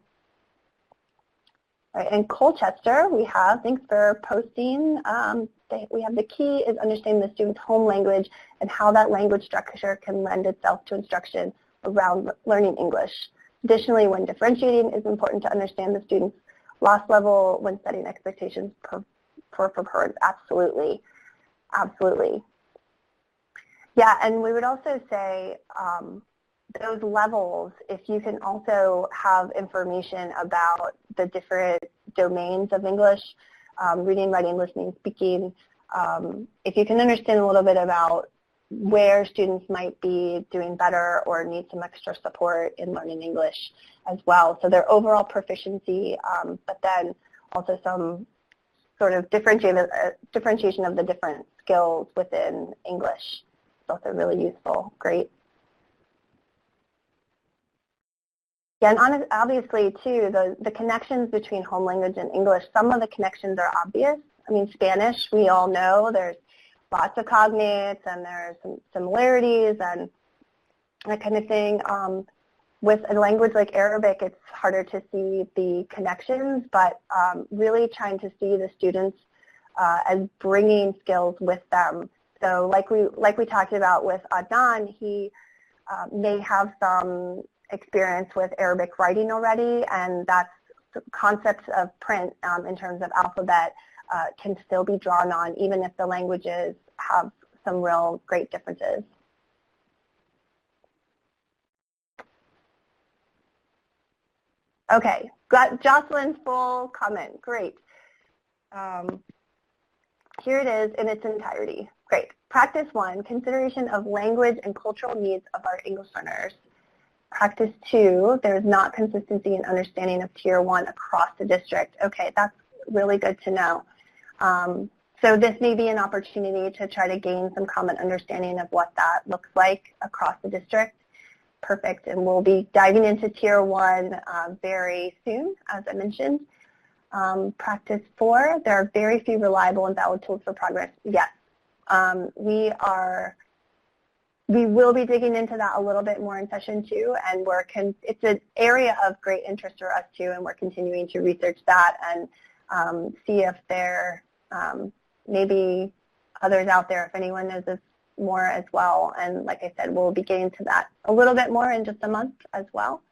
Right, in Colchester, we have, thanks for posting, we have the key is understanding the student's home language and how that language structure can lend itself to instruction around learning English. Additionally, when differentiating, it's important to understand the student's loss level when setting expectations for performance. Absolutely, absolutely. Yeah, and we would also say those levels, if you can also have information about the different domains of English, reading, writing, listening, speaking, if you can understand a little bit about where students might be doing better or need some extra support in learning English as well. So their overall proficiency, but then also some sort of differentiation of the different skills within English. It's also really useful. Great. Yeah, and obviously, too, the connections between home language and English, some of the connections are obvious. I mean, Spanish, we all know there's lots of cognates and there's some similarities and that kind of thing. With a language like Arabic, it's harder to see the connections, but really trying to see the students as bringing skills with them. So like we talked about with Adnan, he may have some experience with Arabic writing already, and that's concepts of print in terms of alphabet can still be drawn on even if the languages have some real great differences. Okay, got Jocelyn's full comment. Great. Here it is in its entirety. Great. Practice 1, consideration of language and cultural needs of our English learners. Practice 2, there is not consistency in understanding of Tier 1 across the district. Okay, that's really good to know. So this may be an opportunity to try to gain some common understanding of what that looks like across the district. Perfect, and we'll be diving into Tier 1 very soon, as I mentioned. Practice 4, there are very few reliable and valid tools for progress. Yes, we will be digging into that a little bit more in session 2, and it's an area of great interest for us too, and we're continuing to research that and see if there may be others out there, if anyone knows this more as well. And like I said, we'll be getting to that a little bit more in just a month as well.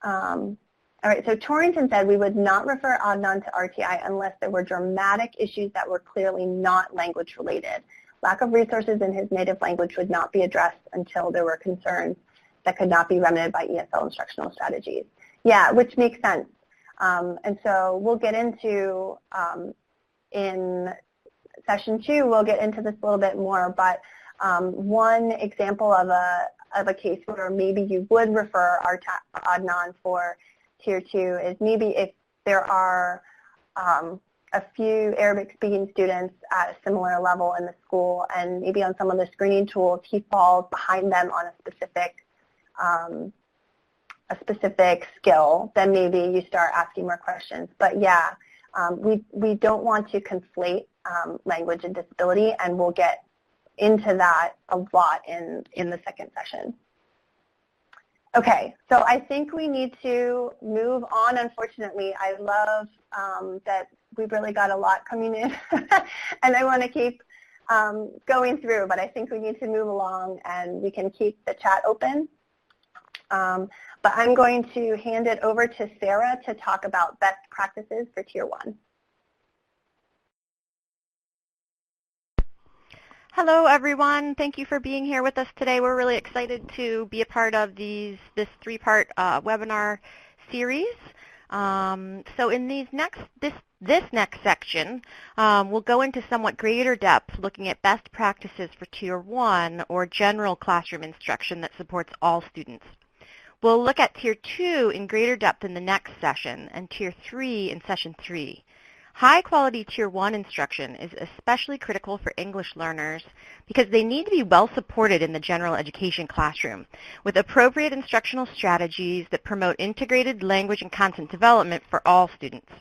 All right, so Torrington said we would not refer Adnan to RTI unless there were dramatic issues that were clearly not language related. Lack of resources in his native language would not be addressed until there were concerns that could not be remedied by ESL instructional strategies. Yeah, which makes sense. And so we'll get into, in session 2, we'll get into this a little bit more, but one example of a case where maybe you would refer Adnan for Tier 2 is maybe if there are a few Arabic-speaking students at a similar level in the school, and maybe on some of the screening tools he falls behind them on a specific skill, then maybe you start asking more questions. But yeah, we don't want to conflate language and disability, and we'll get into that a lot in the second session. Okay, so I think we need to move on, unfortunately. I love that we've really got a lot coming in, and I want to keep going through, but I think we need to move along, and we can keep the chat open. But I'm going to hand it over to Sarah to talk about best practices for Tier 1. Hello, everyone. Thank you for being here with us today. We're really excited to be a part of this 3-part webinar series. So in this next section, we'll go into somewhat greater depth looking at best practices for Tier 1 or general classroom instruction that supports all students. We'll look at Tier 2 in greater depth in the next session and Tier 3 in session 3. High-quality Tier 1 instruction is especially critical for English learners because they need to be well supported in the general education classroom with appropriate instructional strategies that promote integrated language and content development for all students.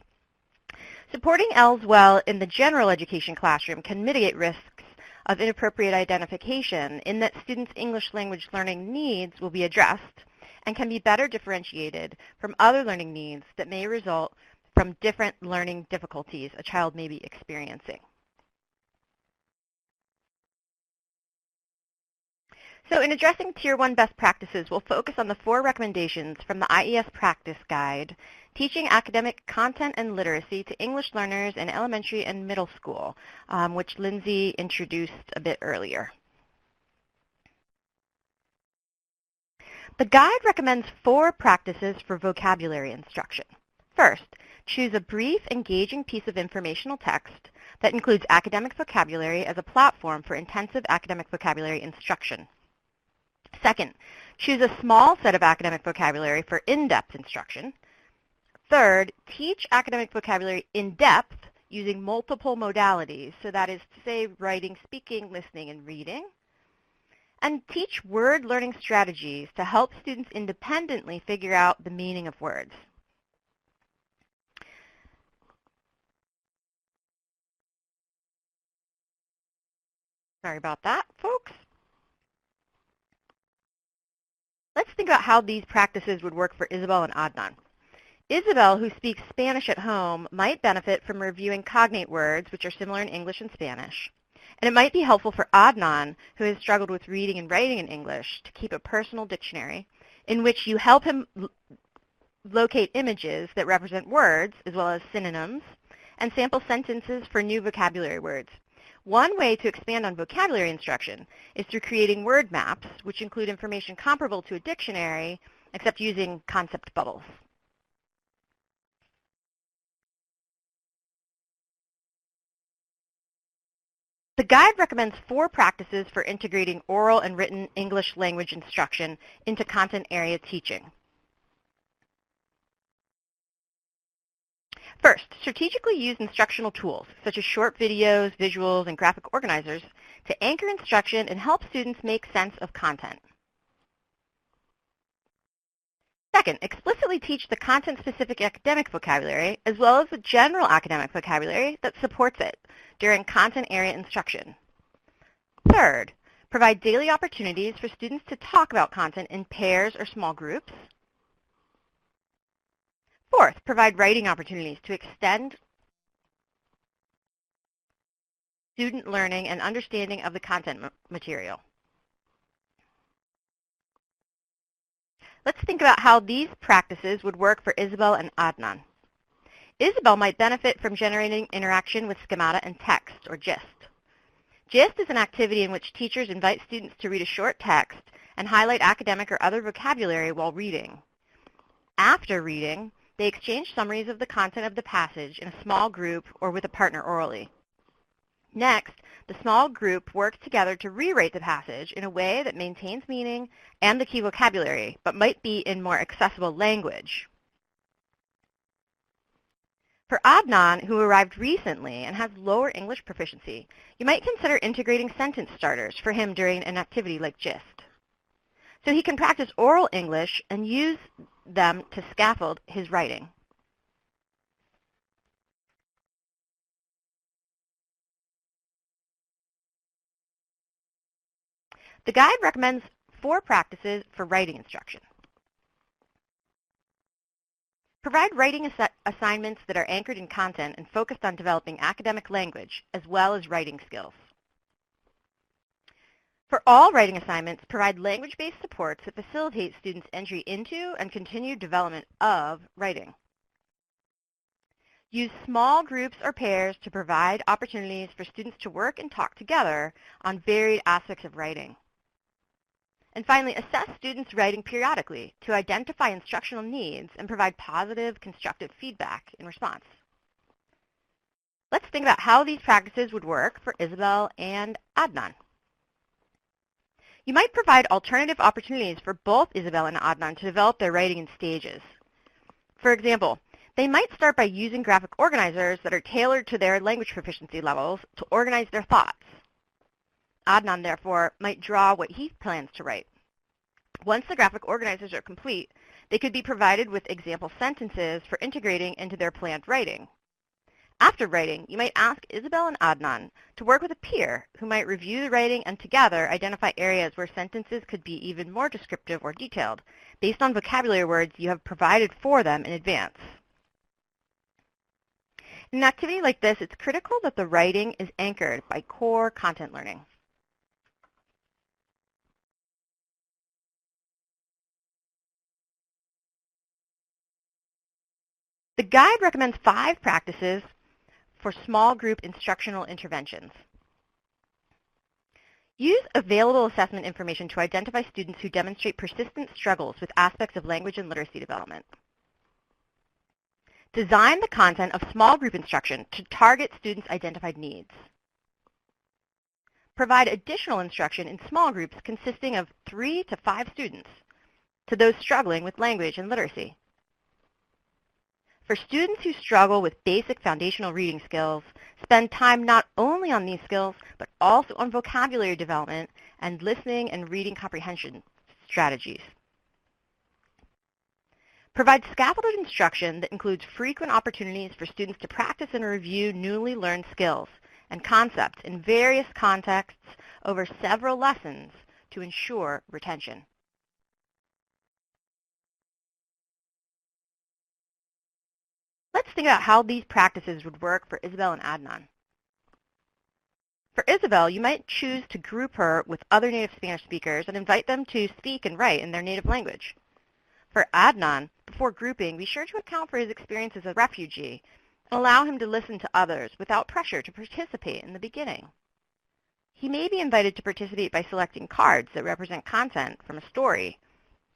Supporting ELs well in the general education classroom can mitigate risks of inappropriate identification in that students' English language learning needs will be addressed and can be better differentiated from other learning needs that may result from different learning difficulties a child may be experiencing. So in addressing Tier 1 best practices, we'll focus on the 4 recommendations from the IES Practice Guide, Teaching Academic Content and Literacy to English Learners in Elementary and Middle School, which Lindsay introduced a bit earlier. The guide recommends 4 practices for vocabulary instruction. First, choose a brief, engaging piece of informational text that includes academic vocabulary as a platform for intensive academic vocabulary instruction. Second, choose a small set of academic vocabulary for in-depth instruction. Third, teach academic vocabulary in depth using multiple modalities, so that is to say writing, speaking, listening, and reading. And teach word learning strategies to help students independently figure out the meaning of words. Sorry about that, folks. Let's think about how these practices would work for Isabel and Adnan. Isabel, who speaks Spanish at home, might benefit from reviewing cognate words, which are similar in English and Spanish. And it might be helpful for Adnan, who has struggled with reading and writing in English, to keep a personal dictionary in which you help him locate images that represent words, as well as synonyms, and sample sentences for new vocabulary words. One way to expand on vocabulary instruction is through creating word maps, which include information comparable to a dictionary, except using concept bubbles. The guide recommends 4 practices for integrating oral and written English language instruction into content area teaching. First, strategically use instructional tools, such as short videos, visuals, and graphic organizers, to anchor instruction and help students make sense of content. Second, explicitly teach the content-specific academic vocabulary, as well as the general academic vocabulary that supports it during content area instruction. Third, provide daily opportunities for students to talk about content in pairs or small groups. Fourth, provide writing opportunities to extend student learning and understanding of the content material. Let's think about how these practices would work for Isabel and Adnan. Isabel might benefit from generating interaction with schemata and text, or GIST. GIST is an activity in which teachers invite students to read a short text and highlight academic or other vocabulary while reading. After reading, they exchange summaries of the content of the passage in a small group or with a partner orally. Next, the small group works together to rewrite the passage in a way that maintains meaning and the key vocabulary, but might be in more accessible language. For Adnan, who arrived recently and has lower English proficiency, you might consider integrating sentence starters for him during an activity like GIST, so he can practice oral English and use them to scaffold his writing. The guide recommends 4 practices for writing instruction. Provide writing assignments that are anchored in content and focused on developing academic language as well as writing skills. For all writing assignments, provide language-based supports that facilitate students' entry into and continued development of writing. Use small groups or pairs to provide opportunities for students to work and talk together on varied aspects of writing. And finally, assess students' writing periodically to identify instructional needs and provide positive, constructive feedback in response. Let's think about how these practices would work for Isabel and Adnan. You might provide alternative opportunities for both Isabel and Adnan to develop their writing in stages. For example, they might start by using graphic organizers that are tailored to their language proficiency levels to organize their thoughts. Adnan, therefore, might draw what he plans to write. Once the graphic organizers are complete, they could be provided with example sentences for integrating into their planned writing. After writing, you might ask Isabel and Adnan to work with a peer who might review the writing and together identify areas where sentences could be even more descriptive or detailed based on vocabulary words you have provided for them in advance. In an activity like this, it's critical that the writing is anchored by core content learning. The guide recommends 5 practices for small group instructional interventions. Use available assessment information to identify students who demonstrate persistent struggles with aspects of language and literacy development. Design the content of small group instruction to target students' identified needs. Provide additional instruction in small groups consisting of 3 to 5 students to those struggling with language and literacy. For students who struggle with basic foundational reading skills, spend time not only on these skills, but also on vocabulary development and listening and reading comprehension strategies. Provide scaffolded instruction that includes frequent opportunities for students to practice and review newly learned skills and concepts in various contexts over several lessons to ensure retention. Let's think about how these practices would work for Isabel and Adnan. For Isabel, you might choose to group her with other native Spanish speakers and invite them to speak and write in their native language. For Adnan, before grouping, be sure to account for his experience as a refugee and allow him to listen to others without pressure to participate in the beginning. He may be invited to participate by selecting cards that represent content from a story,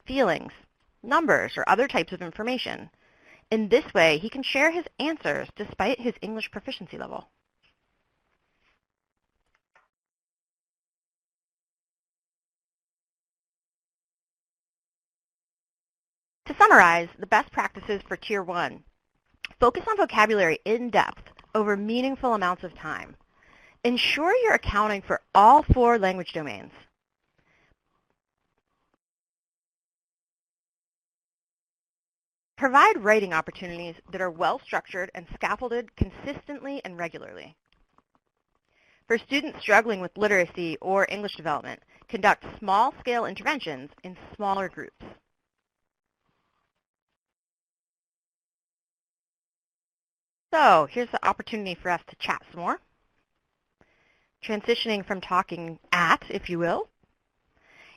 feelings, numbers, or other types of information. In this way, he can share his answers despite his English proficiency level. To summarize, the best practices for Tier 1. Focus on vocabulary in depth over meaningful amounts of time. Ensure you're accounting for all 4 language domains. Provide writing opportunities that are well-structured and scaffolded consistently and regularly. For students struggling with literacy or English development, conduct small-scale interventions in smaller groups. So here's the opportunity for us to chat some more. Transitioning from talking at, if you will.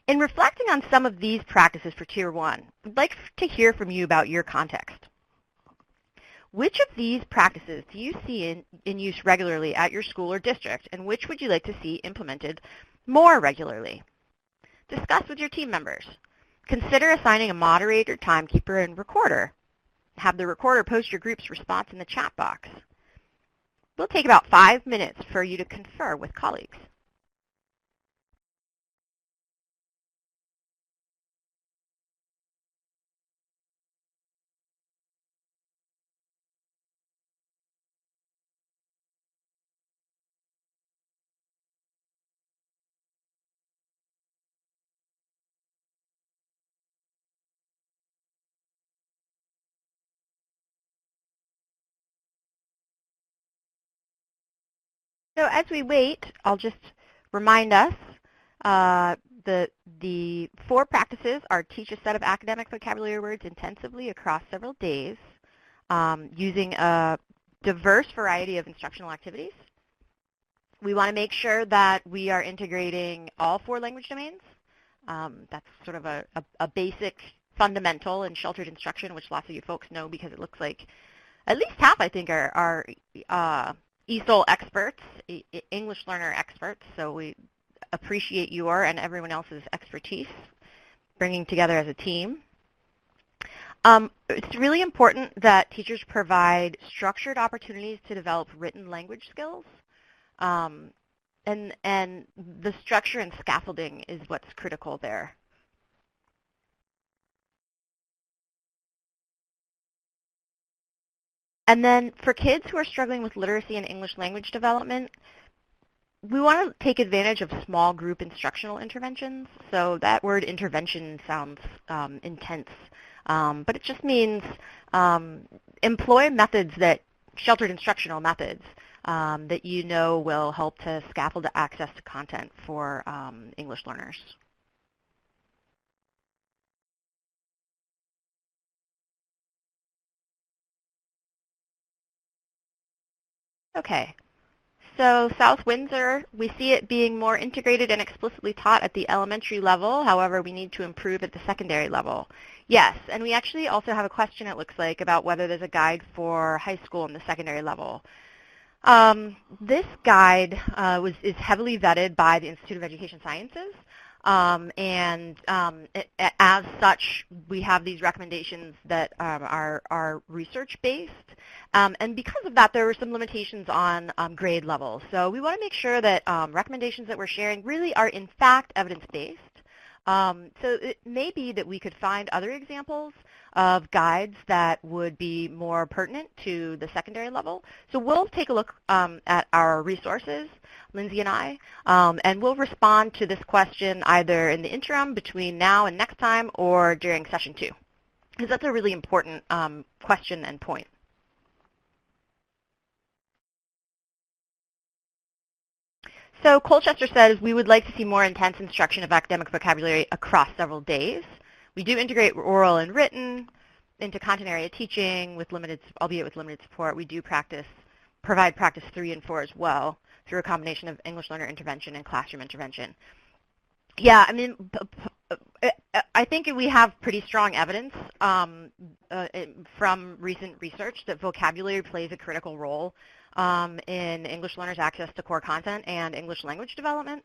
In reflecting on some of these practices for Tier 1, I'd like to hear from you about your context. Which of these practices do you see in use regularly at your school or district, and which would you like to see implemented more regularly? Discuss with your team members. Consider assigning a moderator, timekeeper, and recorder. Have the recorder post your group's response in the chat box. We'll take about 5 minutes for you to confer with colleagues. So as we wait, I'll just remind us the 4 practices are teach a set of academic vocabulary words intensively across several days using a diverse variety of instructional activities. We want to make sure that we are integrating all 4 language domains. That's sort of a basic fundamental in sheltered instruction, which lots of you folks know because it looks like at least half, I think, are ESOL experts, English learner experts, so we appreciate your and everyone else's expertise bringing together as a team. It's really important that teachers provide structured opportunities to develop written language skills, and the structure and scaffolding is what's critical there. And then for kids who are struggling with literacy and English language development, we want to take advantage of small group instructional interventions. So that word intervention sounds intense, but it just means employ methods sheltered instructional methods that you know will help to scaffold the access to content for English learners. Okay. So South Windsor, we see it being more integrated and explicitly taught at the elementary level. However, we need to improve at the secondary level. Yes, and we actually also have a question, it looks like, about whether there's a guide for high school and the secondary level. This guide is heavily vetted by the Institute of Education Sciences. As such, we have these recommendations that are research-based. And because of that, there were some limitations on grade levels. So we want to make sure that recommendations that we're sharing really are, in fact, evidence-based. So it may be that we could find other examples of guides that would be more pertinent to the secondary level. So we'll take a look at our resources, Lindsey and I, and we'll respond to this question either in the interim between now and next time or during session 2, because that's a really important question and point. So Colchester says, we would like to see more intense instruction of academic vocabulary across several days. We do integrate oral and written into content area teaching, with limited, albeit with limited support. We do provide practice 3 and 4 as well through a combination of English learner intervention and classroom intervention. Yeah, I mean, I think we have pretty strong evidence from recent research that vocabulary plays a critical role in English learners' access to core content and English language development.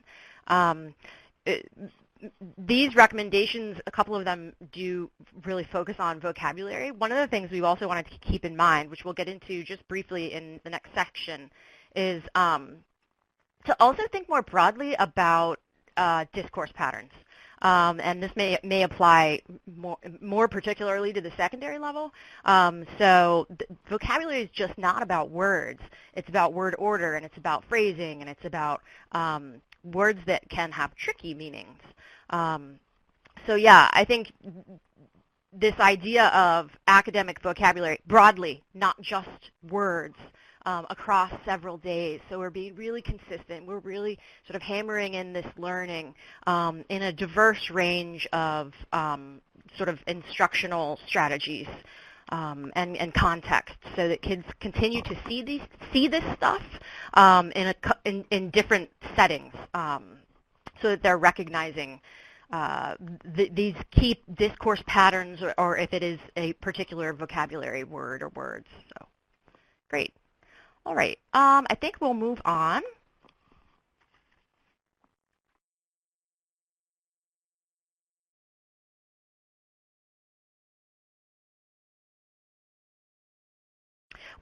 These recommendations, a couple of them do really focus on vocabulary. One of the things we also wanted to keep in mind, which we'll get into just briefly in the next section, is to also think more broadly about discourse patterns. And this may apply more particularly to the secondary level. So vocabulary is just not about words. It's about word order, and it's about phrasing, and it's about words that can have tricky meanings. So yeah, I think this idea of academic vocabulary broadly, not just words, across several days. So we're being really consistent. We're really sort of hammering in this learning in a diverse range of sort of instructional strategies and context, so that kids continue to see this stuff in different settings, so that they're recognizing these key discourse patterns, or if it is a particular vocabulary word or words. So great. All right, I think we'll move on.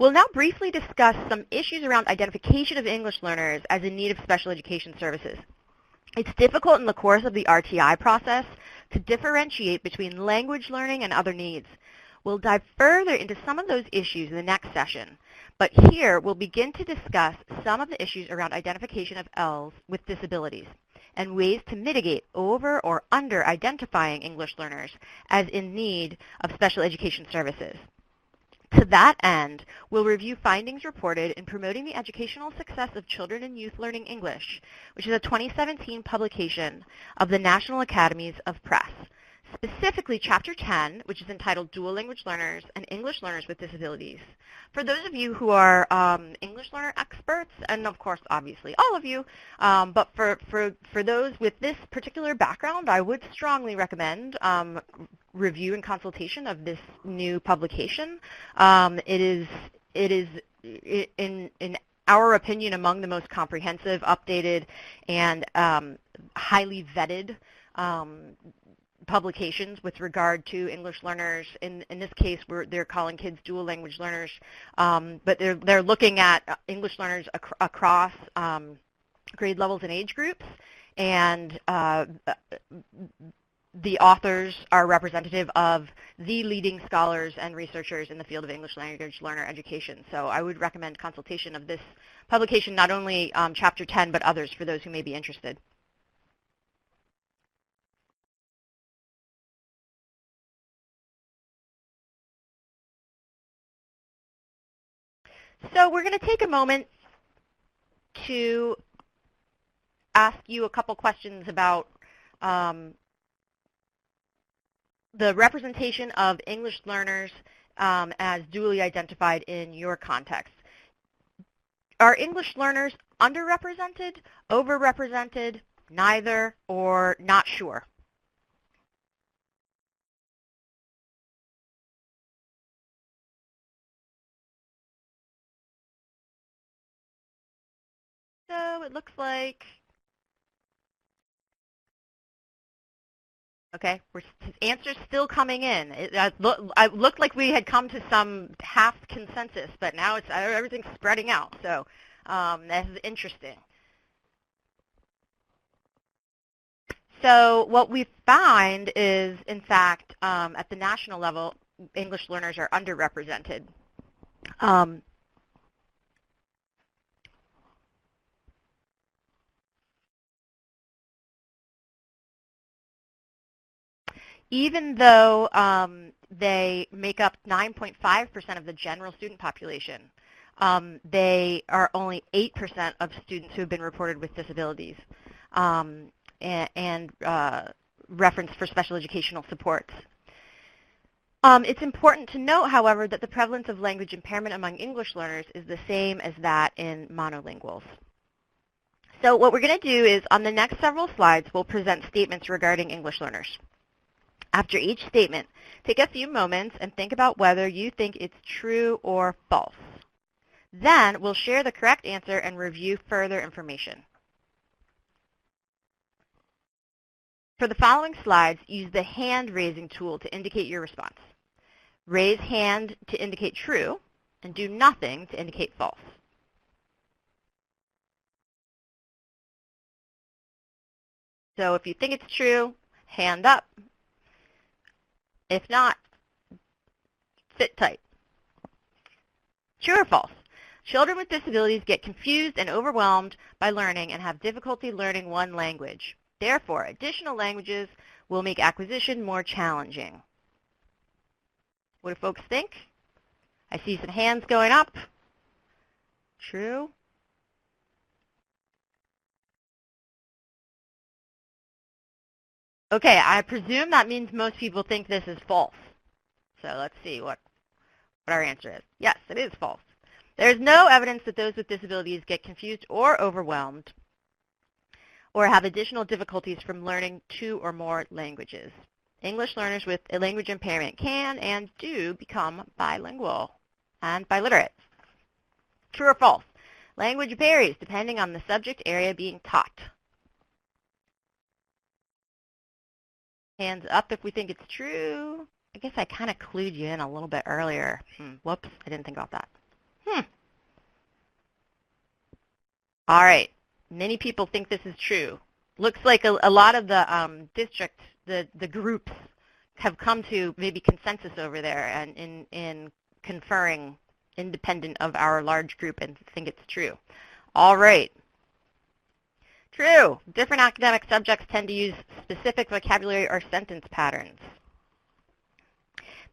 We'll now briefly discuss some issues around identification of English learners as in need of special education services. It's difficult in the course of the RTI process to differentiate between language learning and other needs. We'll dive further into some of those issues in the next session, but here we'll begin to discuss some of the issues around identification of ELs with disabilities and ways to mitigate over or under identifying English learners as in need of special education services. To that end, we'll review findings reported in Promoting the Educational Success of Children and Youth Learning English, which is a 2017 publication of the National Academies of Press. Specifically Chapter 10, which is entitled Dual Language Learners and English Learners with Disabilities. For those of you who are English learner experts, and of course, obviously, all of you, but for those with this particular background, I would strongly recommend review and consultation of this new publication. It is in our opinion, among the most comprehensive, updated, and highly vetted publications with regard to English learners. In this case, they're calling kids dual language learners, but they're looking at English learners across grade levels and age groups, and the authors are representative of the leading scholars and researchers in the field of English language learner education. So I would recommend consultation of this publication, not only Chapter 10, but others for those who may be interested. So we're going to take a moment to ask you a couple questions about the representation of English learners as dually identified in your context. Are English learners underrepresented, overrepresented, neither, or not sure? So it looks like, okay, his answer's still coming in. It looked like we had come to some half consensus, but now everything's spreading out. So this is interesting. So what we find is, in fact, at the national level, English learners are underrepresented. Even though they make up 9.5% of the general student population, they are only 8% of students who have been reported with disabilities and reference for special educational supports. It's important to note, however, that the prevalence of language impairment among English learners is the same as that in monolinguals. So what we're going to do is, on the next several slides, we'll present statements regarding English learners. After each statement, take a few moments and think about whether you think it's true or false. Then we'll share the correct answer and review further information. For the following slides, use the hand-raising tool to indicate your response. Raise hand to indicate true, and do nothing to indicate false. So if you think it's true, hand up. If not, sit tight. True or false? Children with disabilities get confused and overwhelmed by learning and have difficulty learning one language. Therefore, additional languages will make acquisition more challenging. What do folks think? I see some hands going up. True. Okay, I presume that means most people think this is false. So let's see what our answer is. Yes, it is false. There is no evidence that those with disabilities get confused or overwhelmed or have additional difficulties from learning 2 or more languages. English learners with a language impairment can and do become bilingual and biliterate. True or false? Language varies depending on the subject area being taught. Hands up if we think it's true. I guess I kind of clued you in a little bit earlier. Whoops, I didn't think about that. All right, many people think this is true. Looks like a lot of the districts, the groups, have come to maybe consensus over there and in conferring independent of our large group and think it's true. All right. True. Different academic subjects tend to use specific vocabulary or sentence patterns.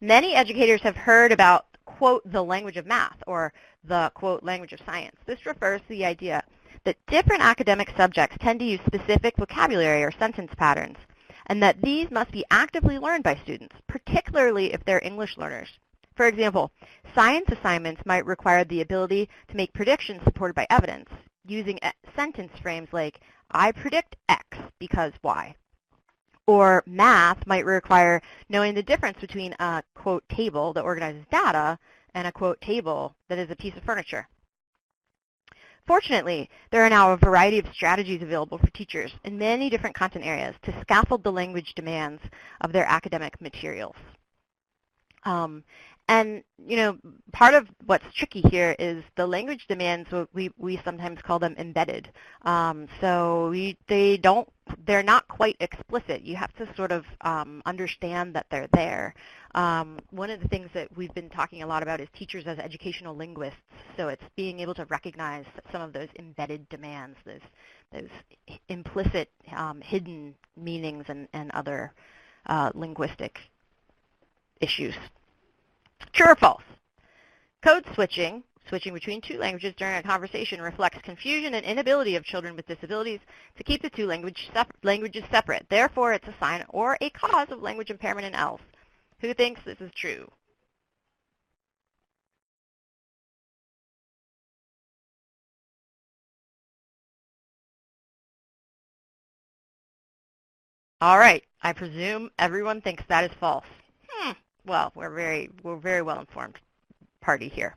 Many educators have heard about, quote, the language of math or the, quote, language of science. This refers to the idea that different academic subjects tend to use specific vocabulary or sentence patterns, and that these must be actively learned by students, particularly if they're English learners. For example, science assignments might require the ability to make predictions supported by evidence, using sentence frames like, I predict X because Y. Or math might require knowing the difference between a, quote, table that organizes data and a, quote, table that is a piece of furniture. Fortunately, there are now a variety of strategies available for teachers in many different content areas to scaffold the language demands of their academic materials. And, you know, part of what's tricky here is the language demands, we sometimes call them embedded. So they're not quite explicit. You have to sort of understand that they're there. One of the things that we've been talking a lot about is teachers as educational linguists. So it's being able to recognize some of those embedded demands, those implicit hidden meanings and other linguistic issues. True or false? Code switching between 2 languages during a conversation reflects confusion and inability of children with disabilities to keep the 2 languages separate. Therefore, it's a sign or a cause of language impairment in ELF. Who thinks this is true? All right. I presume everyone thinks that is false. Well, we're very well informed party here.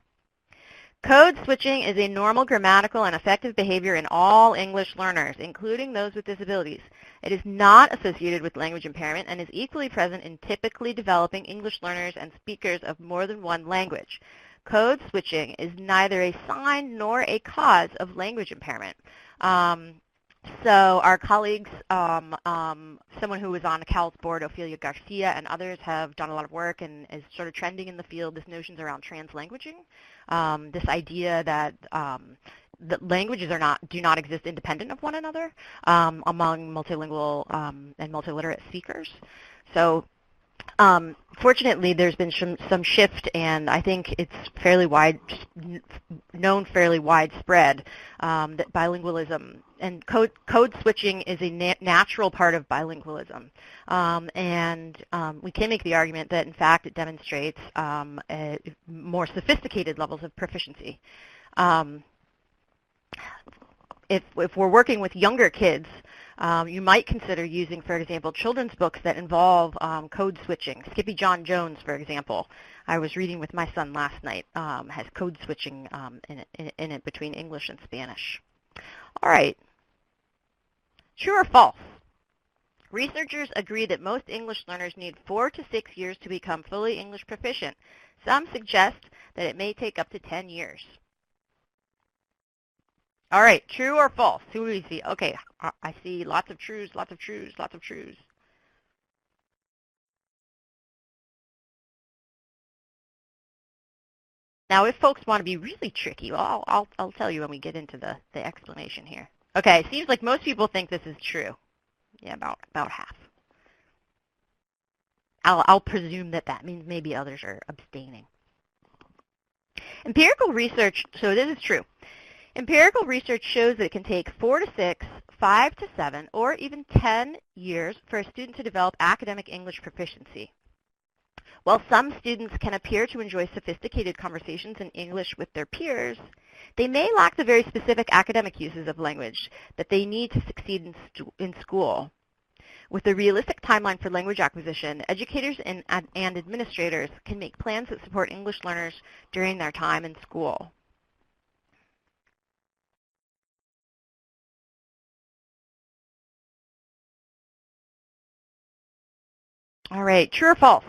Code switching is a normal grammatical and affective behavior in all English learners, including those with disabilities. It is not associated with language impairment and is equally present in typically developing English learners and speakers of more than one language. Code switching is neither a sign nor a cause of language impairment. So our colleagues, someone who was on the CALS board, Ophelia Garcia, and others have done a lot of work and is sort of trending in the field, this notions around translanguaging, this idea that languages do not exist independent of one another among multilingual and multiliterate speakers. So fortunately, there's been some shift, and I think it's fairly fairly widespread that bilingualism and code switching is a natural part of bilingualism. We can make the argument that, in fact, it demonstrates more sophisticated levels of proficiency. If we're working with younger kids, you might consider using, for example, children's books that involve code switching. Skippy John Jones, for example, I was reading with my son last night, has code switching in it between English and Spanish. All right. True or false? Researchers agree that most English learners need 4 to 6 years to become fully English proficient. Some suggest that it may take up to 10 years. All right, true or false? Who do we see? Okay, I see lots of trues, lots of trues, lots of trues. Now, if folks want to be really tricky, well, I'll tell you when we get into the explanation here. Okay, it seems like most people think this is true. Yeah, about half. I'll presume that means maybe others are abstaining. Empirical research, so this is true. Empirical research shows that it can take 4 to 6, 5 to 7, or even 10 years for a student to develop academic English proficiency. While some students can appear to enjoy sophisticated conversations in English with their peers, they may lack the very specific academic uses of language that they need to succeed in school. With a realistic timeline for language acquisition, educators and administrators can make plans that support English learners during their time in school. All right, true or false?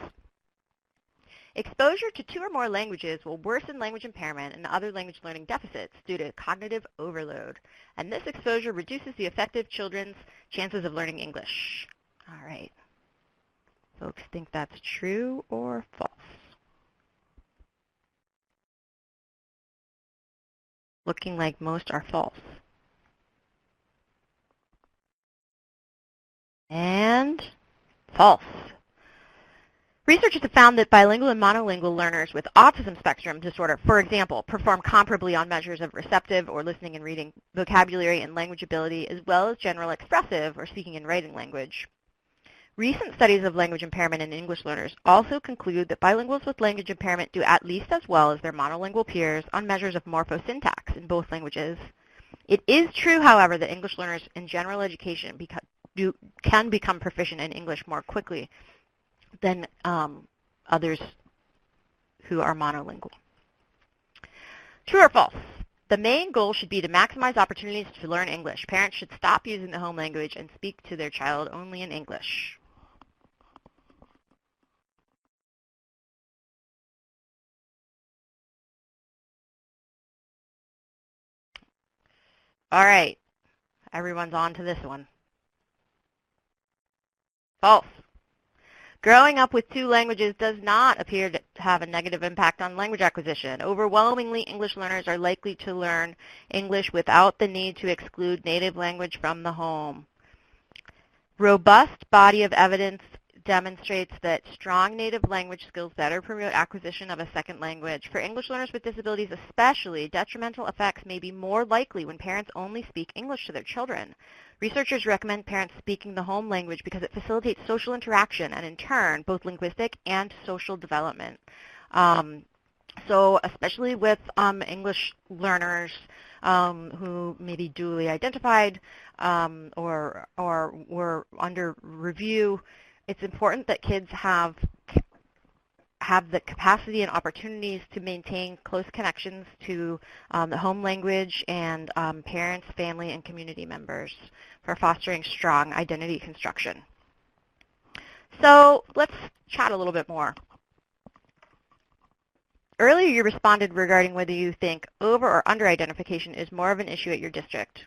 Exposure to 2 or more languages will worsen language impairment and other language learning deficits due to cognitive overload. And this exposure reduces the effective children's chances of learning English. All right. Folks think that's true or false? Looking like most are false. And false. Researchers have found that bilingual and monolingual learners with autism spectrum disorder, for example, perform comparably on measures of receptive or listening and reading vocabulary and language ability, as well as general expressive or speaking and writing language. Recent studies of language impairment in English learners also conclude that bilinguals with language impairment do at least as well as their monolingual peers on measures of morphosyntax in both languages. It is true, however, that English learners in general education can become proficient in English more quickly than others who are monolingual. True or false? The main goal should be to maximize opportunities to learn English. Parents should stop using the home language and speak to their child only in English. All right, everyone's on to this one. False. Growing up with 2 languages does not appear to have a negative impact on language acquisition. Overwhelmingly, English learners are likely to learn English without the need to exclude native language from the home. Robust body of evidence demonstrates that strong native language skills better promote acquisition of a second language. For English learners with disabilities especially, detrimental effects may be more likely when parents only speak English to their children. Researchers recommend parents speaking the home language because it facilitates social interaction and, in turn, both linguistic and social development. So especially with English learners, who may be dually identified or were under review. It's important that kids have the capacity and opportunities to maintain close connections to the home language and parents, family, and community members for fostering strong identity construction. So let's chat a little bit more. Earlier you responded regarding whether you think over or under identification is more of an issue at your district.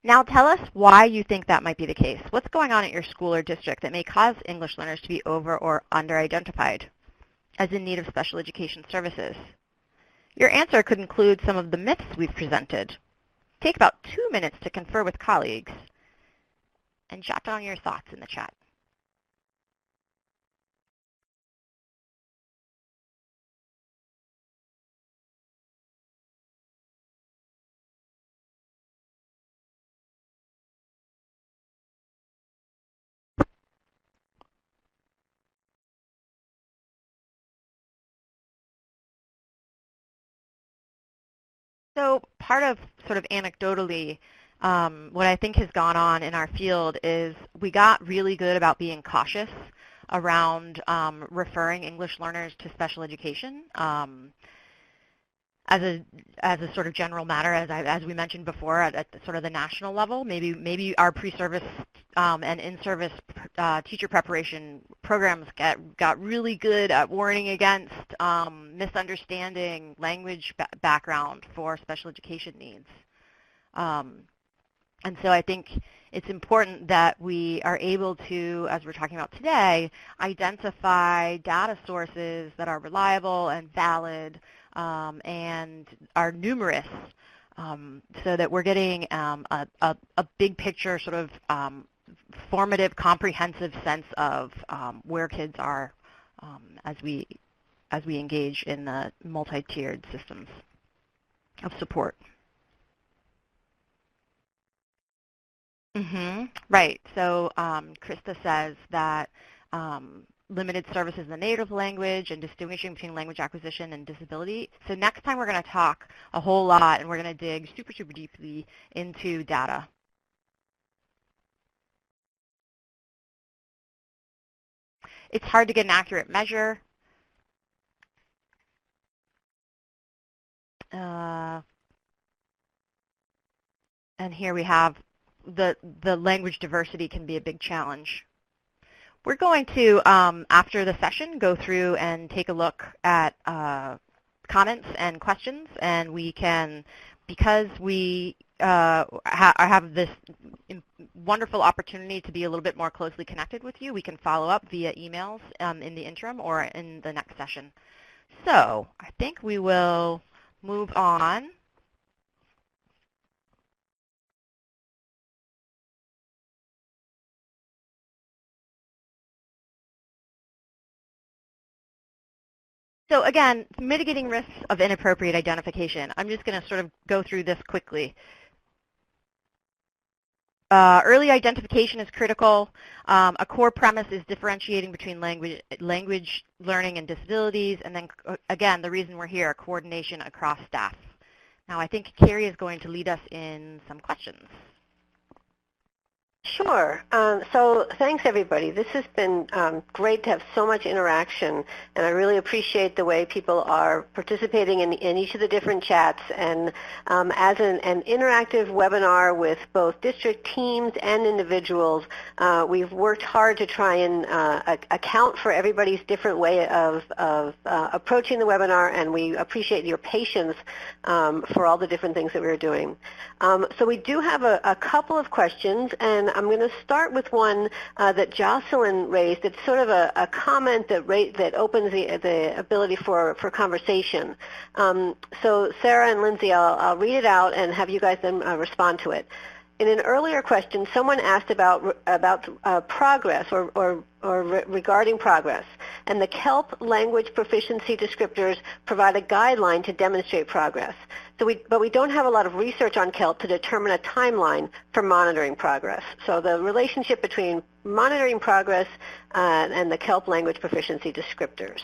Now tell us why you think that might be the case. What's going on at your school or district that may cause English learners to be over or under identified as in need of special education services? Your answer could include some of the myths we've presented. Take about 2 minutes to confer with colleagues and jot down your thoughts in the chat. So part of sort of anecdotally, what I think has gone on in our field is we got really good about being cautious around referring English learners to special education as a sort of general matter, as we mentioned before, at sort of the national level. Maybe our pre-service and in-service teacher preparation programs got really good at warning against misunderstanding language background for special education needs. And so I think it's important that we are able to, as we're talking about today, identify data sources that are reliable and valid and are numerous so that we're getting a big picture sort of formative, comprehensive sense of where kids are as we engage in the multi-tiered systems of support. Right. So Krista says that limited services in the native language and distinguishing between language acquisition and disability. So next time we're going to talk a whole lot and we're going to dig super, super deeply into data. It's hard to get an accurate measure. And here we have the language diversity can be a big challenge. We're going to, after the session, go through and take a look at comments and questions, and we can, because we have this wonderful opportunity to be a little bit more closely connected with you, we can follow up via emails in the interim or in the next session. So I think we will move on. So again, mitigating risks of inappropriate identification. I'm just going to sort of go through this quickly. Early identification is critical. A core premise is differentiating between language learning and disabilities, and then again, the reason we're here, coordination across staff. Now I think Carrie is going to lead us in some questions. Sure. So thanks, everybody. This has been great to have so much interaction, and I really appreciate the way people are participating in each of the different chats. And as an interactive webinar with both district teams and individuals, we've worked hard to try and account for everybody's different way of approaching the webinar, and we appreciate your patience for all the different things that we're doing. So we do have a couple of questions, and I'm going to start with one that Jocelyn raised. It's sort of a comment that opens the ability for conversation. So Sarah and Lindsay, I'll read it out and have you guys then respond to it. In an earlier question, someone asked about progress or regarding progress, and the KELP language proficiency descriptors provide a guideline to demonstrate progress. But we don't have a lot of research on KELP to determine a timeline for monitoring progress. So the relationship between monitoring progress and the KELP language proficiency descriptors.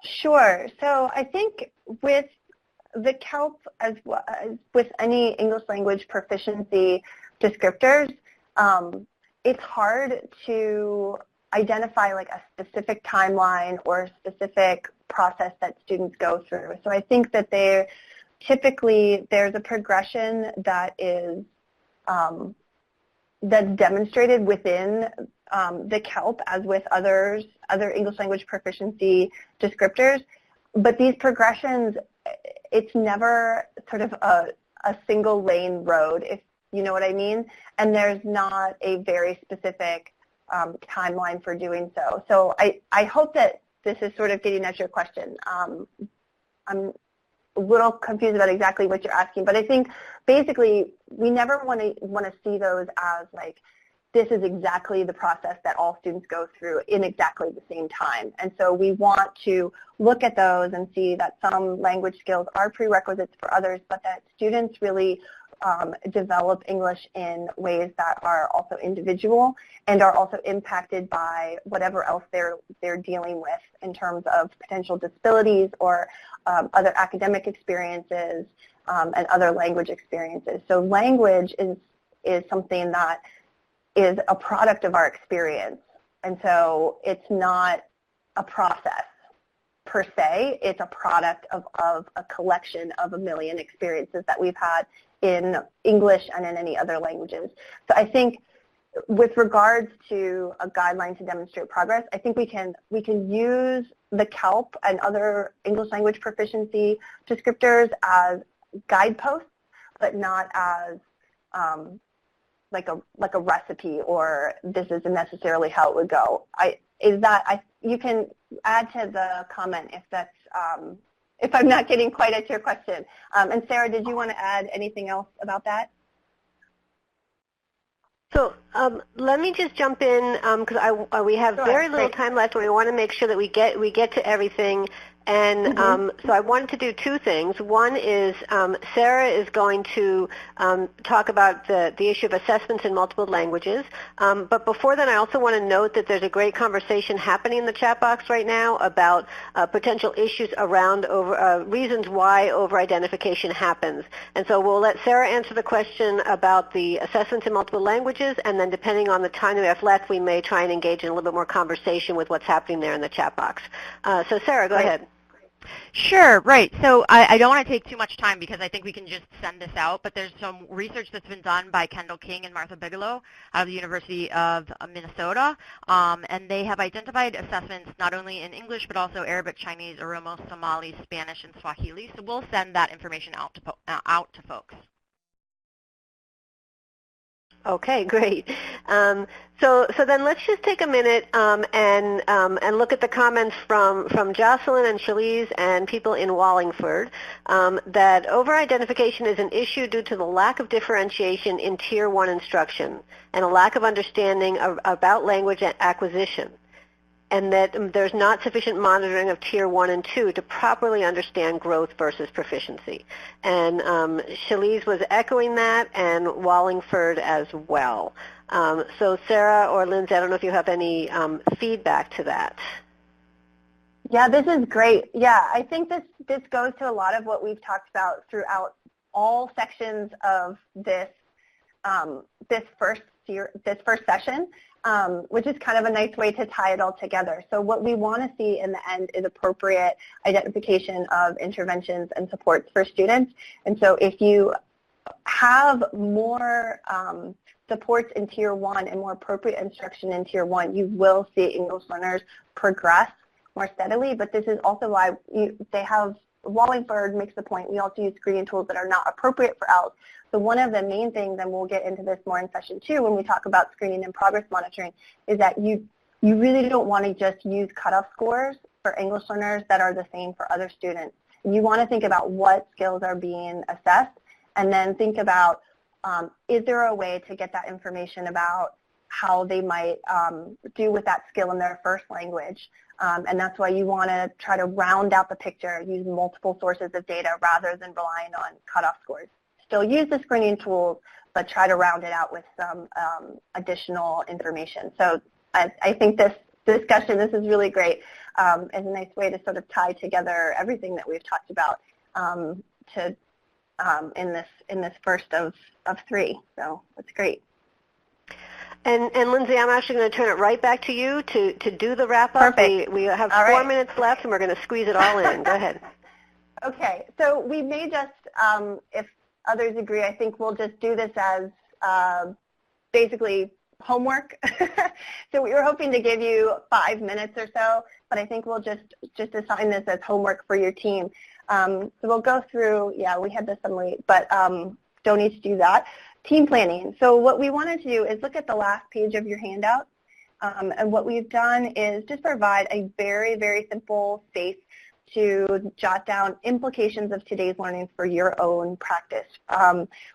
Sure. So I think with the CALP, as well as with any English language proficiency descriptors, it's hard to identify like a specific timeline or a specific process that students go through. So I think that typically there's a progression that is that's demonstrated within the CALP as with other English language proficiency descriptors, but these progressions, it's never sort of a single lane road, if you know what I mean, and there's not a very specific timeline for doing so. So I hope that this is sort of getting at your question. I'm a little confused about exactly what you're asking, but I think basically we never want to see those as like, this is exactly the process that all students go through in exactly the same time. And so we want to look at those and see that some language skills are prerequisites for others, but that students really develop English in ways that are also individual and are also impacted by whatever else they're dealing with in terms of potential disabilities or other academic experiences and other language experiences. So language is something that is a product of our experience. And so it's not a process per se, it's a product of a collection of a million experiences that we've had in English and in any other languages. So I think with regards to a guideline to demonstrate progress, I think we can use the CALP and other English language proficiency descriptors as guideposts, but not as like a recipe, or this isn't necessarily how it would go. You can add to the comment if that's if I'm not getting quite at your question. And Sarah, did you want to add anything else about that? So let me just jump in because we have very little time left, and we want to make sure that we get to everything. And so I wanted to do two things. One is Sarah is going to talk about the issue of assessments in multiple languages. But before that, I also want to note that there's a great conversation happening in the chat box right now about potential issues around reasons why over-identification happens. And so we'll let Sarah answer the question about the assessments in multiple languages, and then depending on the time that we have left, we may try and engage in a little bit more conversation with what's happening there in the chat box. So Sarah, go ahead. Sure, right. So I don't want to take too much time because I think we can just send this out, but there's some research that's been done by Kendall King and Martha Bigelow out of the University of Minnesota, and they have identified assessments not only in English but also Arabic, Chinese, Oromo, Somali, Spanish, and Swahili. So we'll send that information out to folks. Okay, great. So then let's just take a minute and look at the comments from Jocelyn and Shalise and people in Wallingford that over-identification is an issue due to the lack of differentiation in Tier 1 instruction and a lack of understanding about language acquisition, and that there's not sufficient monitoring of Tier 1 and 2 to properly understand growth versus proficiency. And Shalise was echoing that, and Wallingford as well. So Sarah or Lindsay, I don't know if you have any feedback to that. Yeah, this is great. Yeah, I think this goes to a lot of what we've talked about throughout all sections of this this first session. Which is kind of a nice way to tie it all together. So what we want to see in the end is appropriate identification of interventions and supports for students. And so if you have more supports in Tier 1 and more appropriate instruction in Tier 1, you will see English learners progress more steadily. But this is also why Wallingford makes the point, we also use screening tools that are not appropriate for ELS. So one of the main things, and we'll get into this more in session 2 when we talk about screening and progress monitoring, is that you really don't want to just use cutoff scores for English learners that are the same for other students. You want to think about what skills are being assessed, and then think about is there a way to get that information about how they might do with that skill in their first language. And that's why you want to try to round out the picture, use multiple sources of data rather than relying on cutoff scores. Still use the screening tools, but try to round it out with some additional information. So I think this discussion. This is really great. It's a nice way to sort of tie together everything that we've talked about in this first of three. So it's great. And Lindsay, I'm actually going to turn it right back to you to do the wrap-up. Perfect. We have all 4 right. minutes left, and we're going to squeeze it all in. Go ahead. Okay, so we may just, if others agree, I think we'll just do this as basically homework. So we were hoping to give you 5 minutes or so, but I think we'll just assign this as homework for your team. So we'll go through, yeah, we had this summary, but don't need to do that. Team planning. So what we wanted to do is look at the last page of your handout, and what we've done is just provide a very, very simple space to jot down implications of today's learning for your own practice.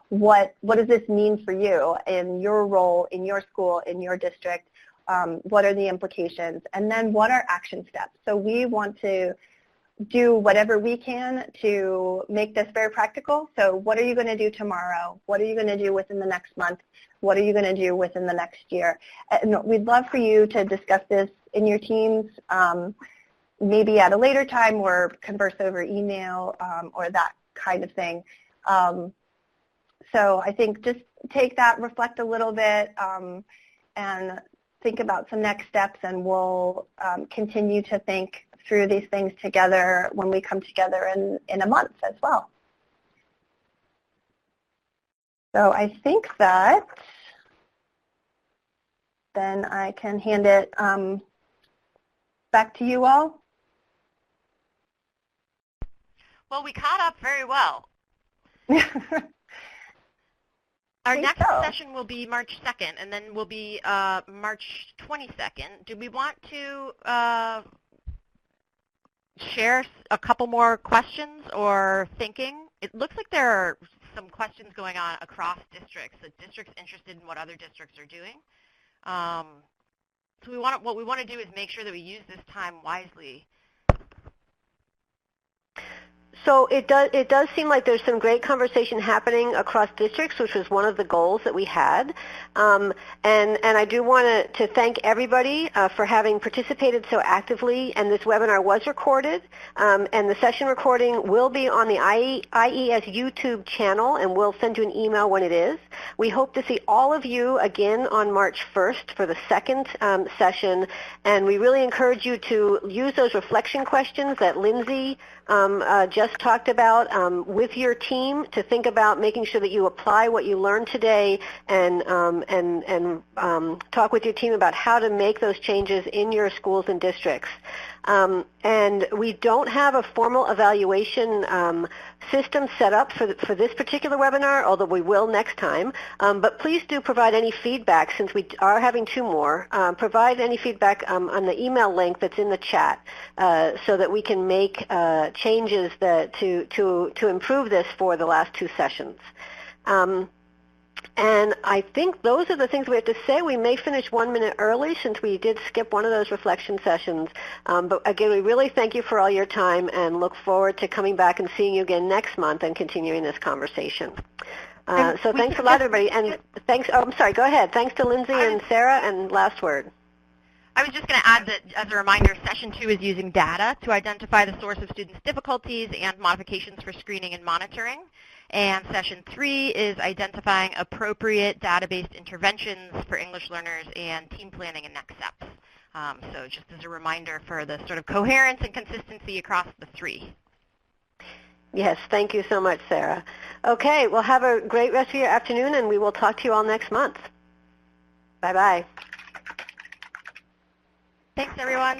What does this mean for you in your role, in your school, in your district? What are the implications? And then what are action steps? So we want to do whatever we can to make this very practical. So what are you going to do tomorrow? What are you going to do within the next month? What are you going to do within the next year? And we'd love for you to discuss this in your teams, maybe at a later time or converse over email or that kind of thing. So I think just take that, reflect a little bit, and think about some next steps, and we'll continue to think through these things together when we come together in a month as well. So I think that then I can hand it back to you all. Well, we caught up very well. Our next session will be March 2nd, and then will be March 22nd. Do we want to share a couple more questions or thinking? It looks like there are some questions going on across districts, that districts interested in what other districts are doing. So what we want to do is make sure that we use this time wisely. So it does seem like there's some great conversation happening across districts, which was one of the goals that we had. And I do want to thank everybody for having participated so actively. And this webinar was recorded, and the session recording will be on the IES YouTube channel, and we'll send you an email when it is. We hope to see all of you again on March 1st for the second session, and we really encourage you to use those reflection questions that Lindsay just talked about with your team to think about making sure that you apply what you learned today, and talk with your team about how to make those changes in your schools and districts. And we don't have a formal evaluation system set up for this particular webinar, although we will next time. But please do provide any feedback, since we are having 2 more. Provide any feedback on the email link that's in the chat, so that we can make changes to improve this for the last 2 sessions. And I think those are the things we have to say. We may finish 1 minute early since we did skip one of those reflection sessions. But again, we really thank you for all your time and look forward to coming back and seeing you again next month and continuing this conversation. So thanks a lot, everybody. And thanks, I'm sorry, go ahead. Thanks to Lindsay and Sarah, and last word. I was just going to add that, as a reminder, Session 2 is using data to identify the source of students' difficulties and modifications for screening and monitoring. And Session 3 is identifying appropriate data-based interventions for English learners and team planning and next steps. So just as a reminder for the sort of coherence and consistency across the 3. Yes, thank you so much, Sarah. Okay, well, have a great rest of your afternoon, and we will talk to you all next month. Bye-bye. Thanks, everyone.